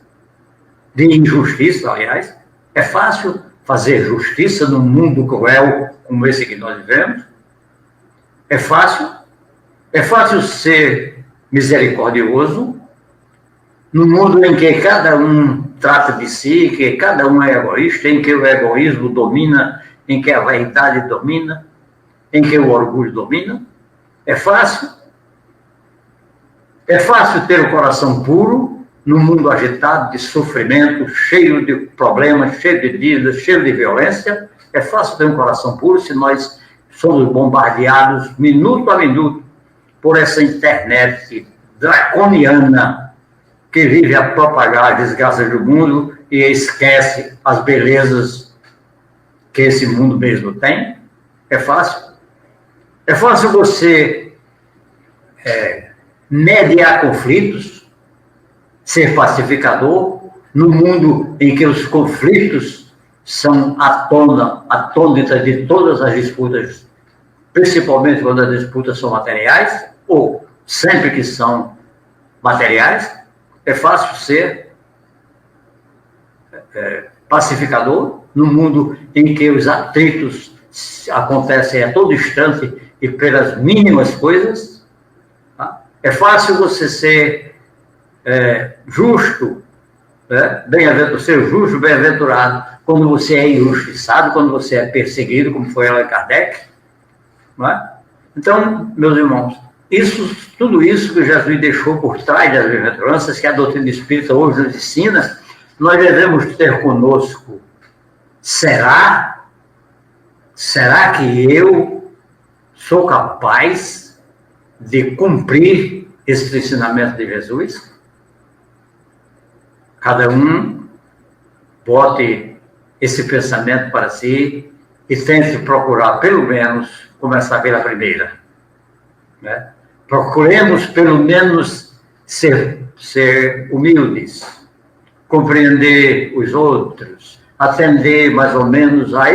de injustiça, aliás? É fácil fazer justiça num mundo cruel como esse que nós vivemos? É fácil? É fácil ser misericordioso num mundo em que cada um trata de si, que cada um é egoísta, em que o egoísmo domina, em que a vaidade domina, em que o orgulho domina? É fácil? É fácil ter o coração puro num mundo agitado de sofrimento, cheio de problemas, cheio de dívidas, cheio de violência? É fácil ter um coração puro se nós somos bombardeados minuto a minuto por essa internet draconiana que vive a propagar as desgraças do mundo e esquece as belezas que esse mundo mesmo tem? É fácil? É fácil você mediar conflitos, ser pacificador, no mundo em que os conflitos são a tônica de todas as disputas, principalmente quando as disputas são materiais, ou sempre que são materiais? É fácil ser pacificador no mundo em que os atritos acontecem a todo instante e pelas mínimas coisas. Tá? É fácil você ser justo, né? Ser justo, bem-aventurado, quando você é injustiçado, quando você é perseguido, como foi Allan Kardec. Não é? Então, meus irmãos, tudo isso que Jesus deixou por trás das bem-aventuranças, que a doutrina espírita hoje nos ensina, nós devemos ter conosco. Será que eu sou capaz de cumprir esse ensinamento de Jesus? Cada um bote esse pensamento para si e tente procurar, pelo menos, começar pela primeira. Né? Procuremos, pelo menos, ser humildes, compreender os outros, atender mais ou menos a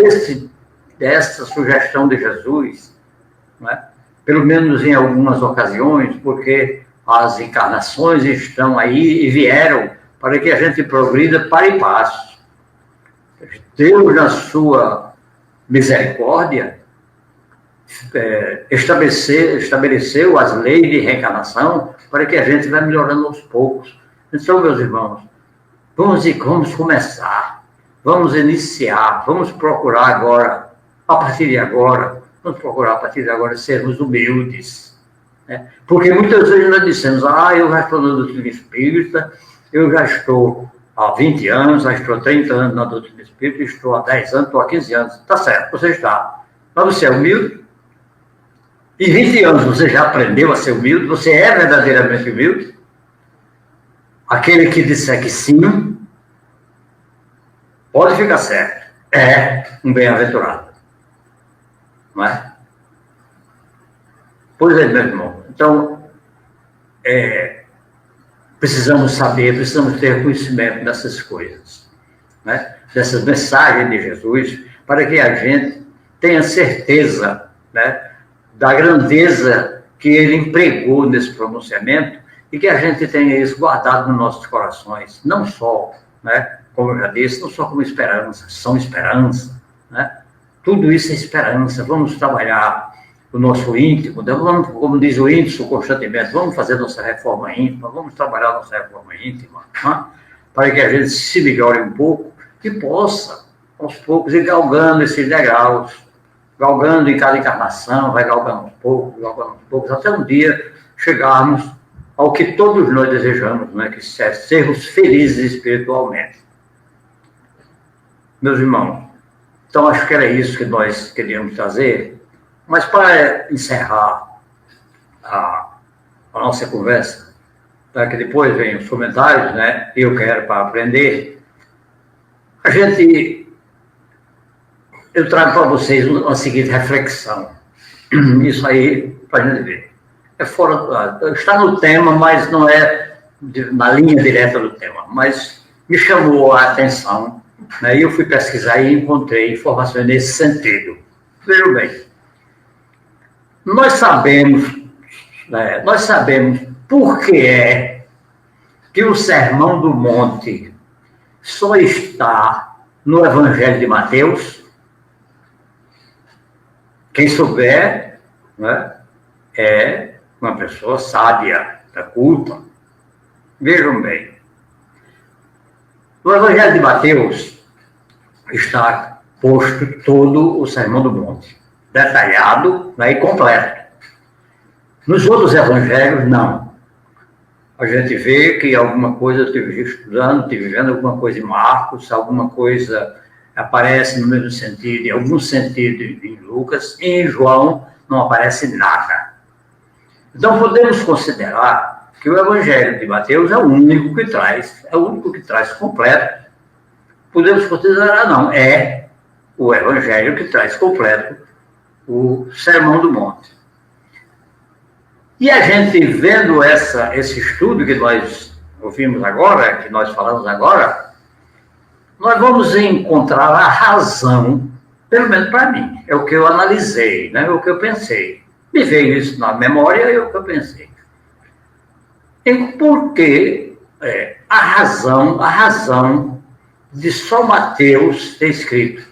essa sugestão de Jesus, né? Pelo menos em algumas ocasiões, porque as encarnações estão aí e vieram para que a gente progrida para e passo. Deus, na sua misericórdia, estabeleceu as leis de reencarnação para que a gente vá melhorando aos poucos. Então, meus irmãos, vamos começar, vamos iniciar, vamos procurar agora, a partir de agora, sermos humildes. Né? Porque muitas vezes nós dissemos, eu já estou na doutrina espírita, eu já estou há 20 anos, já estou há 30 anos na doutrina espírita, estou há 10 anos, estou há 15 anos. Está certo, você está. Mas você é humilde? Em 20 anos você já aprendeu a ser humilde? Você é verdadeiramente humilde? Aquele que disser que sim, pode ficar certo. É um bem-aventurado. Não é? Pois é, meu irmão. Então, precisamos saber, precisamos ter conhecimento dessas coisas, né? Dessas mensagens de Jesus, para que a gente tenha certeza, né, da grandeza que ele empregou nesse pronunciamento e que a gente tenha isso guardado nos nossos corações, não só, né, como eu já disse, não só como esperança, são esperança, né? Tudo isso é esperança. Vamos trabalhar o nosso íntimo, vamos, como diz o índice constantemente, vamos fazer nossa reforma íntima, vamos trabalhar nossa reforma íntima, né? Para que a gente se melhore um pouco e possa, aos poucos, ir galgando esses degraus, galgando em cada encarnação, vai galgando aos poucos, até um dia chegarmos ao que todos nós desejamos, né? Que é sermos felizes espiritualmente. Meus irmãos, então acho que era isso que nós queríamos trazer. Mas para encerrar a nossa conversa, para que depois venham os comentários, né? Eu quero para aprender. Eu trago para vocês uma seguinte reflexão. Isso aí, para a gente ver. Está no tema, mas não é na linha direta do tema. Mas me chamou a atenção, né? E eu fui pesquisar e encontrei informações nesse sentido. Vejam bem. Nós sabemos por que é que o Sermão do Monte só está no Evangelho de Mateus. Quem souber, né, é uma pessoa sábia, culta. Vejam bem. No Evangelho de Mateus está posto todo o Sermão do Monte, detalhado, né, e completo. Nos outros evangelhos, não. A gente vê que alguma coisa eu estive estudando, estive vendo alguma coisa em Marcos, alguma coisa aparece no mesmo sentido, em algum sentido em Lucas, e em João não aparece nada. Então podemos considerar que o Evangelho de Mateus é o único que traz completo. Podemos considerar, não, é o Evangelho que traz completo o Sermão do Monte. E a gente vendo esse estudo que nós ouvimos agora, que nós falamos agora, nós vamos encontrar a razão, pelo menos para mim, é o que eu analisei, né? É o que eu pensei. Me veio isso na memória, é o que eu pensei. E por que a razão de só Mateus ter escrito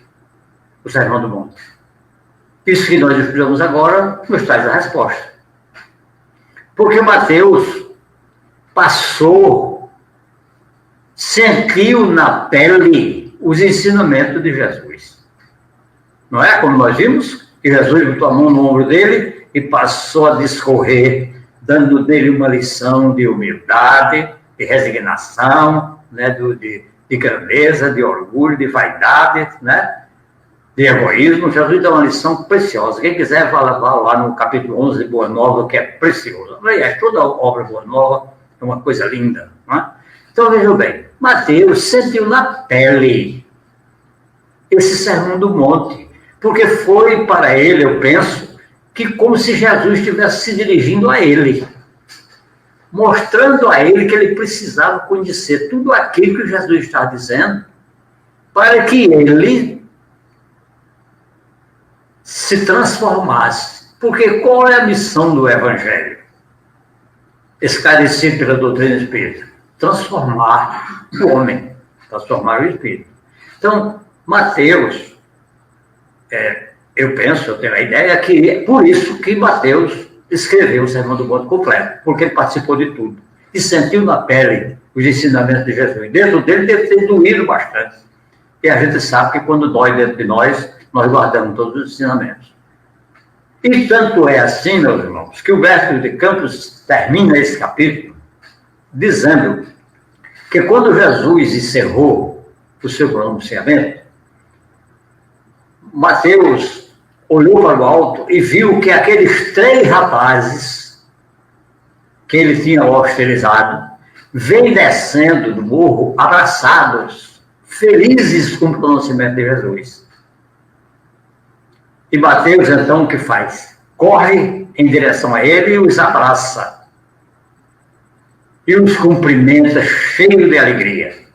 o Sermão do Monte? Isso que nós estudamos agora nos traz a resposta. Porque Mateus passou, sentiu na pele os ensinamentos de Jesus. Não é? Como nós vimos, que Jesus botou a mão no ombro dele e passou a discorrer, dando dele uma lição de humildade, de resignação, né? de grandeza, de orgulho, de vaidade, né? De egoísmo. Jesus dá uma lição preciosa. Quem quiser, vá lá no capítulo 11 de Boa Nova, que é precioso. Aliás, toda a obra Boa Nova é uma coisa linda. Não é? Então, vejam bem, Mateus sentiu na pele esse sermão do monte, porque foi para ele, eu penso, que como se Jesus estivesse se dirigindo a ele, mostrando a ele que ele precisava conhecer tudo aquilo que Jesus está dizendo, para que ele se transformasse. Porque qual é a missão do Evangelho? Esclarecido pela doutrina espírita. Transformar o homem, transformar o espírito. Então, Mateus, eu penso, eu tenho a ideia que é por isso que Mateus escreveu o Sermão do Monte completo, porque ele participou de tudo e sentiu na pele os ensinamentos de Jesus. Dentro dele deve ter doído bastante. E a gente sabe que quando dói dentro de nós guardamos todos os ensinamentos. E tanto é assim, meus irmãos, que o verso de Campos termina esse capítulo dizendo que quando Jesus encerrou o seu pronunciamento, Mateus olhou para o alto e viu que aqueles 3 rapazes que ele tinha hostilizado vêm descendo do morro abraçados, felizes com o pronunciamento de Jesus. E Mateus, então, o que faz? Corre em direção a ele e os abraça. E os cumprimenta cheio de alegria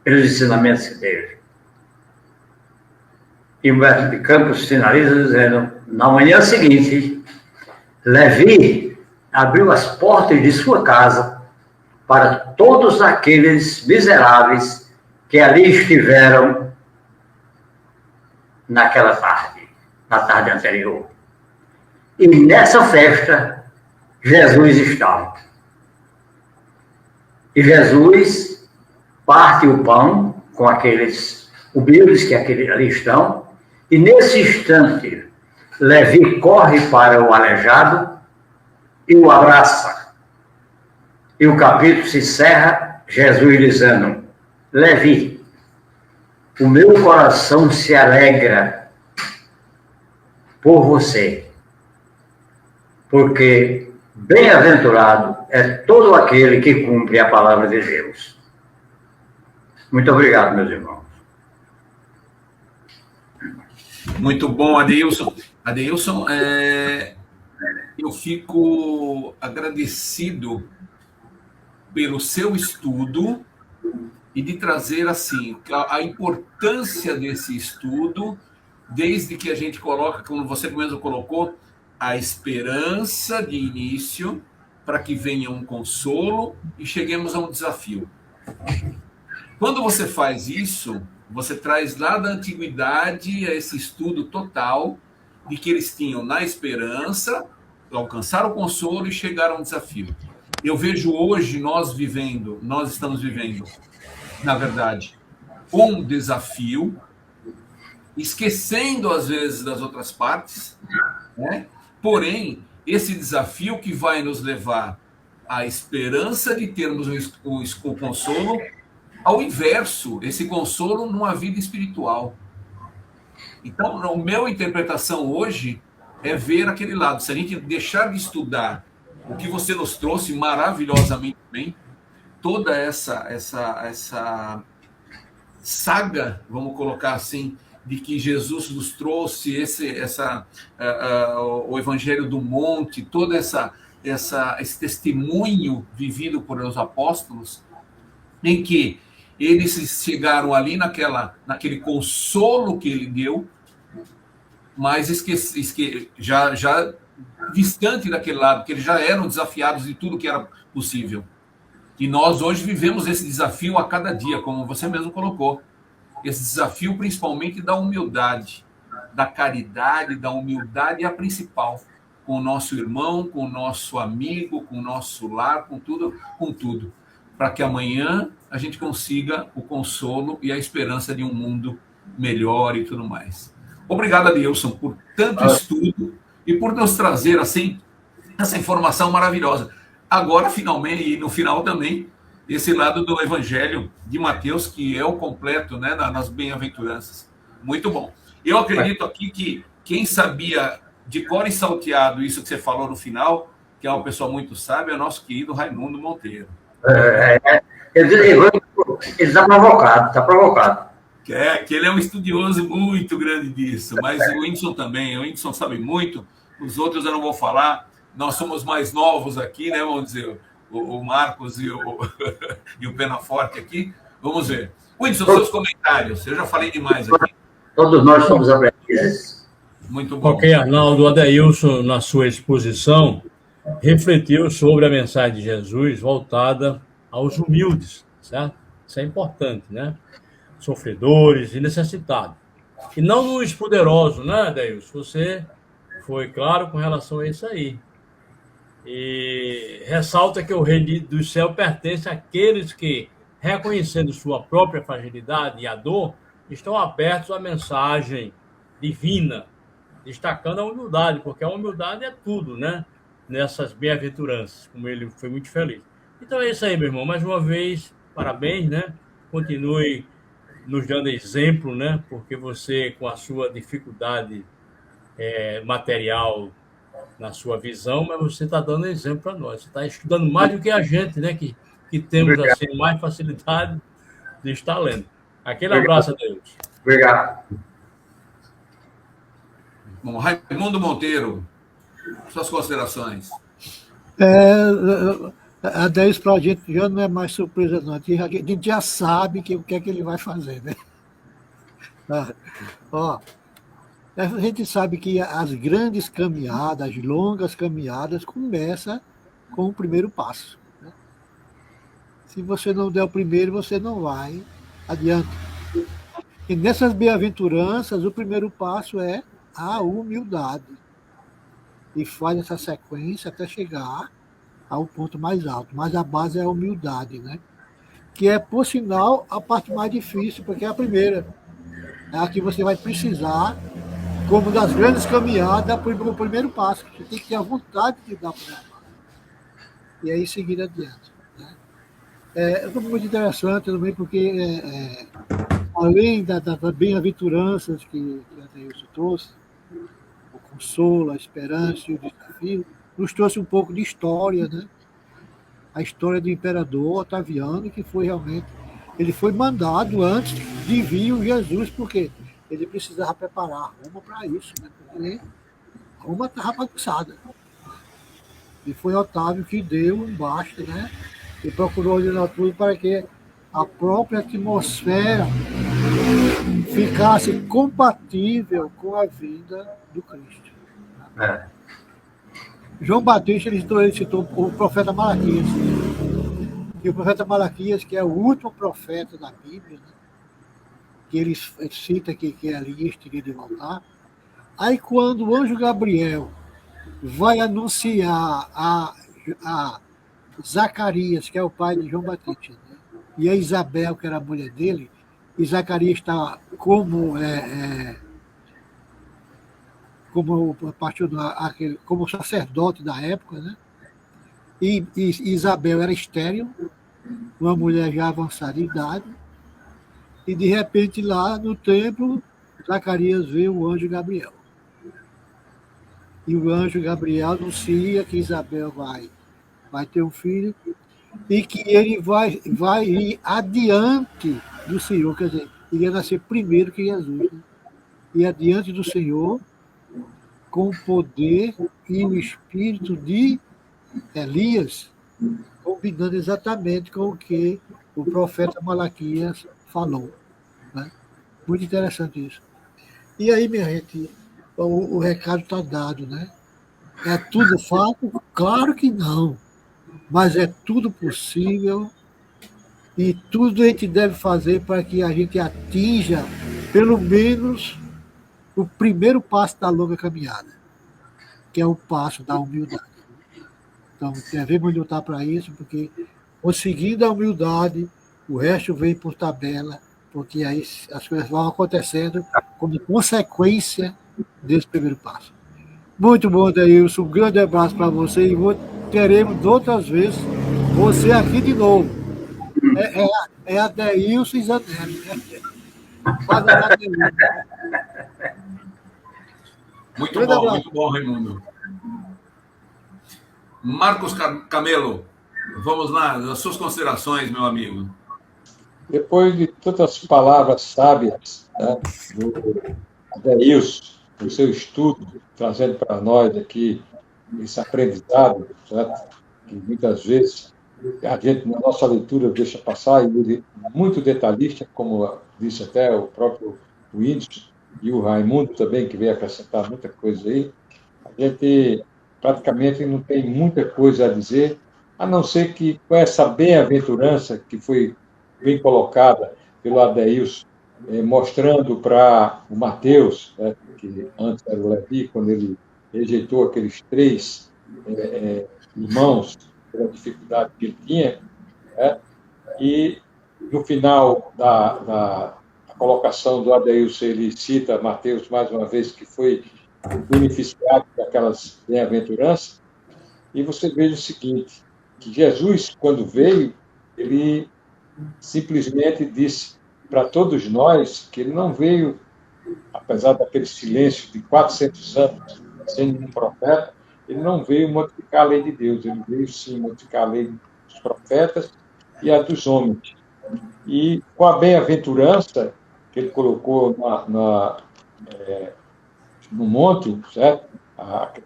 pelos ensinamentos que teve. E o verso de Campos finaliza dizendo: na manhã seguinte, Levi abriu as portas de sua casa para todos aqueles miseráveis que ali estiveram naquela tarde, na tarde anterior. E nessa festa, Jesus estava. E Jesus parte o pão com aqueles humildes que ali estão, e nesse instante, Levi corre para o aleijado e o abraça. E o capítulo se encerra, Jesus dizendo: Levi, o meu coração se alegra por você, porque bem-aventurado é todo aquele que cumpre a palavra de Deus. Muito obrigado, meus irmãos. Muito bom, Adeilson. Adeilson, eu fico agradecido pelo seu estudo e de trazer, assim, a importância desse estudo, desde que a gente coloca, como você mesmo colocou, a esperança de início, para que venha um consolo e cheguemos a um desafio. Quando você faz isso, você traz lá da antiguidade esse estudo total de que eles tinham na esperança, alcançar o consolo e chegar a um desafio. Eu vejo hoje nós estamos vivendo, na verdade, um desafio, esquecendo às vezes das outras partes, né? Porém, esse desafio que vai nos levar à esperança de termos o consolo, ao inverso, esse consolo numa vida espiritual. Então, a minha interpretação hoje é ver aquele lado. Se a gente deixar de estudar o que você nos trouxe maravilhosamente bem, toda essa saga, vamos colocar assim, de que Jesus nos trouxe o Evangelho do Monte, todo esse testemunho vivido por os apóstolos, em que eles chegaram ali naquele consolo que ele deu, mas já distante daquele lado, que eles já eram desafiados de tudo que era possível. E nós hoje vivemos esse desafio a cada dia, como você mesmo colocou. Esse desafio principalmente da humildade, da caridade, da humildade, é a principal, com o nosso irmão, com o nosso amigo, com o nosso lar, com tudo, para que amanhã a gente consiga o consolo e a esperança de um mundo melhor e tudo mais. Obrigado, Adeilson, por tanto estudo e por nos trazer assim essa informação maravilhosa. Agora, finalmente, e no final também, esse lado do Evangelho de Mateus, que é o completo, né, nas bem-aventuranças. Muito bom. Eu acredito aqui que quem sabia de cor e salteado isso que você falou no final, que é uma pessoa muito sábia, é o nosso querido Raimundo Monteiro. Ele está provocado, está provocado. Que ele é um estudioso muito grande disso, mas o Whindersson também. O Whindersson sabe muito, os outros eu não vou falar. Nós somos mais novos aqui, né? Vamos dizer, o Marcos e o Penaforte aqui. Vamos ver. Whindersson, seus comentários. Eu já falei demais aqui. Todos nós somos aprendizes. Muito bom. Ok, Arnaldo. Adeilson, na sua exposição, refletiu sobre a mensagem de Jesus voltada aos humildes, certo? Isso é importante, né? Sofredores e necessitados. E não nos poderosos, né, Adeilson? Você foi claro com relação a isso aí. E ressalta que o reino do céu pertence àqueles que, reconhecendo sua própria fragilidade e a dor, estão abertos à mensagem divina, destacando a humildade, porque a humildade é tudo, né? Nessas bem-aventuranças, como ele foi muito feliz. Então é isso aí, meu irmão. Mais uma vez, parabéns, né? Continue nos dando exemplo, né? Porque você, com a sua dificuldade material na sua visão, mas você está dando exemplo para nós. Você está estudando mais do que a gente, né? Que temos assim, mais facilidade de estar lendo. Aquele abraço a Deus. Obrigado. Bom, Raimundo Monteiro, suas considerações. A 10 para a gente já não é mais surpresa, não. A gente já sabe o que é que ele vai fazer, né? A gente sabe que as grandes caminhadas, as longas caminhadas, começam com o primeiro passo. Né? Se você não der o primeiro, você não vai adiante. E nessas bem-aventuranças, o primeiro passo é a humildade. E faz essa sequência até chegar ao ponto mais alto. Mas a base é a humildade, né? Que é, por sinal, a parte mais difícil, porque é a primeira. É a que você vai precisar, como das grandes caminhadas, o primeiro passo. Você tem que ter a vontade de dar o primeiro passo. E aí seguir adiante. Né? É muito interessante também, porque além das bem-aventuranças que a Deus trouxe, o consolo, a esperança e o desafio, nos trouxe um pouco de história, né? A história do imperador Otaviano, que foi realmente... Ele foi mandado antes de vir o Jesus, porque ele precisava preparar Roma para isso, né? Porque Roma estava bagunçada. E foi Otávio que deu um basta, né? E procurou ordenar tudo para que a própria atmosfera ficasse compatível com a vinda do Cristo. João Batista ele citou o profeta Malaquias. E o profeta Malaquias, que é o último profeta da Bíblia, né? Que ele cita que Elias teria de voltar. Aí quando o anjo Gabriel vai anunciar a Zacarias, que é o pai de João Batista, né? E a Isabel, que era a mulher dele, e Zacarias está como sacerdote da época, né? E Isabel era estéril, uma mulher já avançada de idade, e de repente lá no templo, Zacarias vê o anjo Gabriel. E o anjo Gabriel anuncia que Isabel vai ter um filho e que ele vai ir adiante do Senhor, quer dizer, ele ia nascer primeiro que Jesus, né? E adiante do Senhor, com o poder e o espírito de Elias, combinando exatamente com o que o profeta Malaquias falou. Né? Muito interessante isso. E aí, minha gente, o recado está dado, né? É tudo fato? Claro que não. Mas é tudo possível e tudo a gente deve fazer para que a gente atinja, pelo menos, o primeiro passo da longa caminhada, que é o passo da humildade. Então, devemos lutar para isso, porque conseguindo a humildade, o resto vem por tabela, porque aí as coisas vão acontecendo como consequência desse primeiro passo. Muito bom, Adeilson. Um grande abraço para você e teremos outras vezes você aqui de novo. É Adeilson e Zanelli, né? Muito bom, Raimundo. Marcos Camelo, vamos lá, as suas considerações, meu amigo. Depois de tantas palavras sábias, né, do Adeilson, do seu estudo, trazendo para nós aqui esse aprendizado, certo? Que muitas vezes a gente, na nossa leitura, deixa passar, e ele muito detalhista, como disse até o próprio Whindersson e o Raimundo também, que veio acrescentar muita coisa aí. A gente praticamente não tem muita coisa a dizer, a não ser que com essa bem-aventurança que foi bem colocada pelo Adeilson, mostrando para o Mateus, né, que antes era o Levi, quando ele rejeitou aqueles 3 irmãos pela dificuldade que ele tinha, né, e no final da colocação do Adeilson, ele cita Mateus mais uma vez, que foi beneficiado daquelas bem-aventuranças, e você veja o seguinte, que Jesus, quando veio, ele simplesmente disse para todos nós que ele não veio, apesar daquele silêncio de 400 anos, sendo um profeta, ele não veio modificar a lei de Deus, ele veio sim modificar a lei dos profetas e a dos homens. E com a bem-aventurança que ele colocou no monte, certo?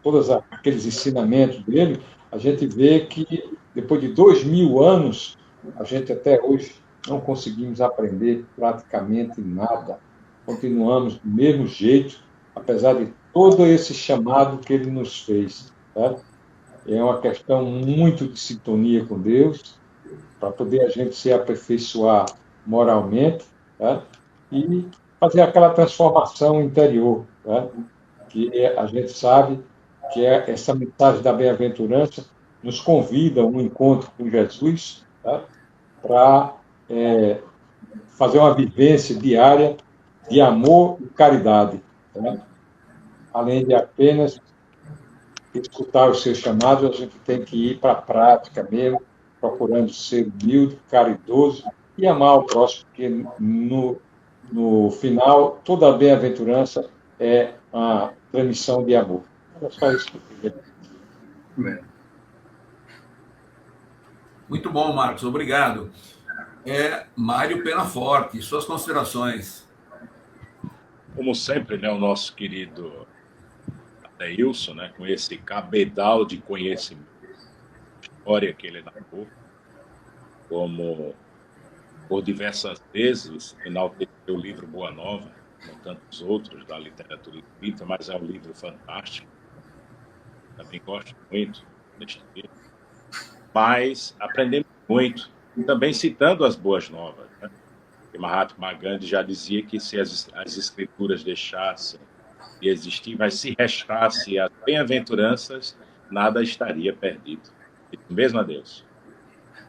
Todos aqueles ensinamentos dele, a gente vê que depois de 2000 anos, a gente até hoje não conseguimos aprender praticamente nada. Continuamos do mesmo jeito, apesar de todo esse chamado que ele nos fez. Certo? É uma questão muito de sintonia com Deus, para poder a gente se aperfeiçoar moralmente, certo? E fazer aquela transformação interior, certo? Que a gente sabe que essa mensagem da bem-aventurança nos convida a um encontro com Jesus, tá? Para fazer uma vivência diária de amor e caridade, tá? Além de apenas escutar os seus chamados, a gente tem que ir para a prática mesmo, procurando ser humilde, caridoso e amar o próximo, porque no final, toda a bem-aventurança é uma transmissão de amor. É só isso que eu queria dizer. Muito bom, Marcos, obrigado. Mário Penaforte, suas considerações. Como sempre, né, o nosso querido Adeilson, né, com esse cabedal de conhecimento, história que ele narrou, como por diversas vezes enalteceu o livro Boa Nova, como tantos outros da literatura espírita, mas é um livro fantástico. Também gosto muito deste livro. Mas aprendemos muito, também citando as boas novas, né? E Mahatma Gandhi já dizia que se as escrituras deixassem de existir, mas se restasse as bem-aventuranças, nada estaria perdido. Isso mesmo a Deus.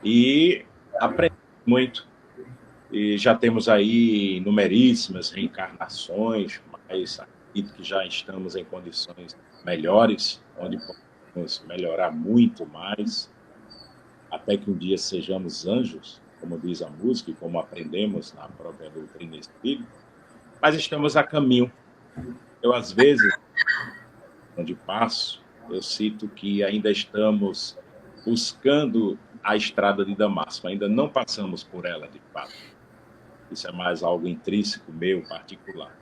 E aprendemos muito. E já temos aí numeríssimas reencarnações, mas acredito que já estamos em condições melhores, onde podemos melhorar muito mais, até que um dia sejamos anjos, como diz a música e como aprendemos na própria doutrina espírita, mas estamos a caminho. Eu, às vezes, onde passo, eu cito que ainda estamos buscando a estrada de Damasco, ainda não passamos por ela, de fato. Isso é mais algo intrínseco meu, particular.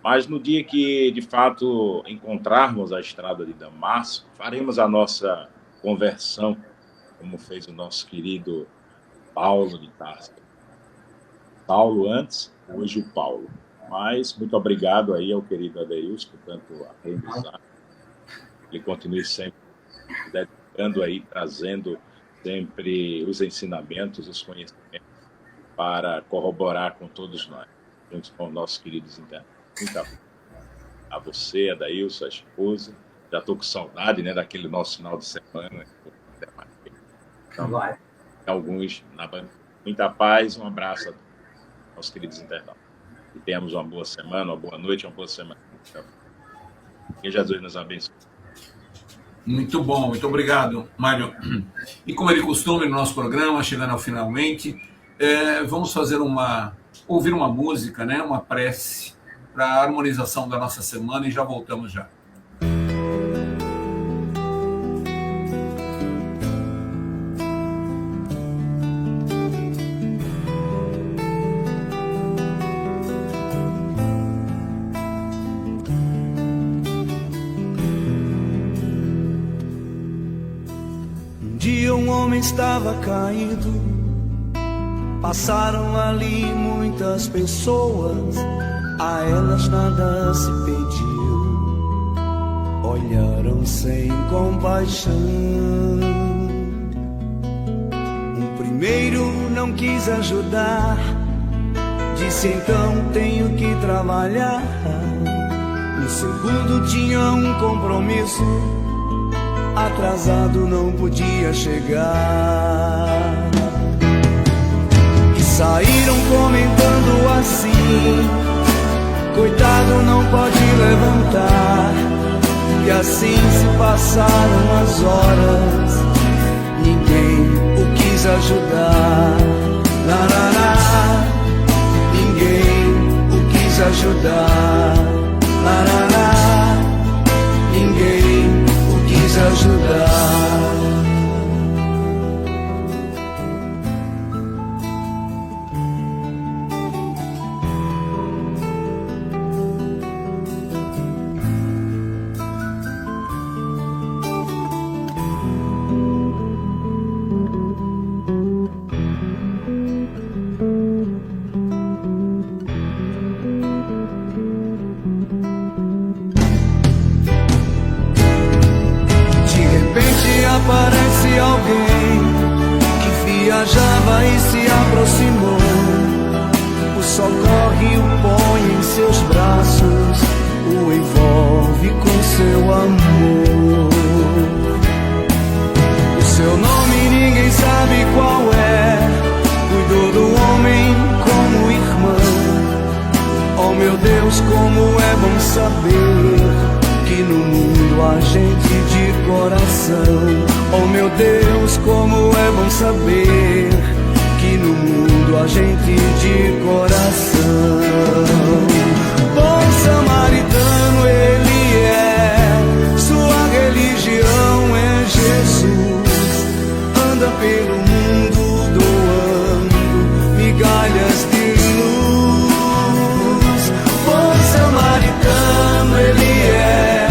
Mas no dia que, de fato, encontrarmos a estrada de Damasco, faremos a nossa conversão, como fez o nosso querido Paulo de Tarso. Paulo antes, hoje o Paulo. Mas muito obrigado aí ao querido Adeilson por tanto aprendizado. Ele continue sempre dedicando aí, trazendo sempre os ensinamentos, os conhecimentos para corroborar com todos nós, junto com os nossos queridos internos. Muito a você, a Daílson, a esposa. Já estou com saudade, né, daquele nosso final de semana. Então, Vai. alguns na banca. Muita paz, um abraço a todos, aos queridos internautas. E tenhamos uma boa semana, uma boa noite, uma boa semana. Que Jesus nos abençoe. Muito bom, muito obrigado, Mário. E como é de costume no nosso programa, chegando ao finalmente, vamos ouvir uma música, né, uma prece para a harmonização da nossa semana e já voltamos já. Um homem estava caído, passaram ali muitas pessoas, a elas nada se pediu, olharam sem compaixão. Um primeiro não quis ajudar, disse então tenho que trabalhar. Um segundo tinha um compromisso, atrasado não podia chegar. E saíram comentando assim, coitado não pode levantar. E assim se passaram as horas, ninguém o quis ajudar. Larará, ninguém o quis ajudar. Larará, ninguém quis ajudar. Aparece alguém que viajava e se aproximou. O socorre o põe em seus braços, o envolve com seu amor. O seu nome ninguém sabe qual é, cuidou do homem como irmão. Oh meu Deus, como é bom saber que no mundo há gente de coração. Oh meu Deus, como é bom saber que no mundo há gente de coração. Bom samaritano ele é, sua religião é Jesus. Anda pelo mundo doando migalhas de luz. Bom samaritano ele é,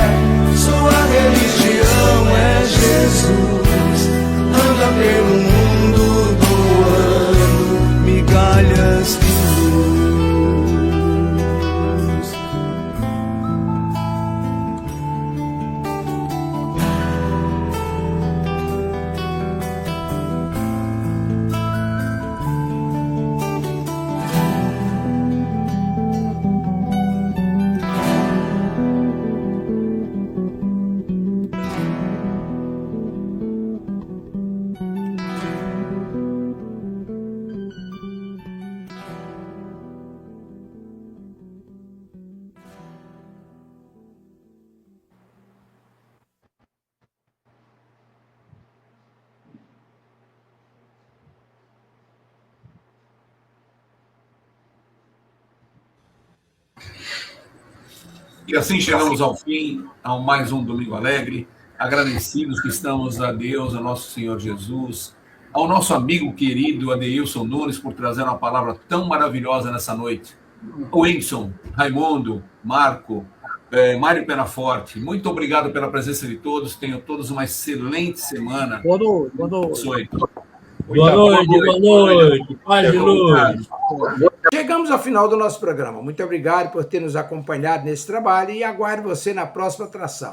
sua religião é Jesus. Anda pelo mundo doando migalhas de luz. E assim chegamos ao fim, ao mais um Domingo Alegre, agradecidos que estamos a Deus, a nosso Senhor Jesus, ao nosso amigo querido Adeilson Nunes por trazer uma palavra tão maravilhosa nessa noite. O Enson, Raimundo, Marco, Mário Penaforte, muito obrigado pela presença de todos, tenham todos uma excelente semana. Boa noite, boa noite. Boa noite, paz e luz. Chegamos ao final do nosso programa. Muito obrigado por ter nos acompanhado nesse trabalho e aguardo você na próxima atração.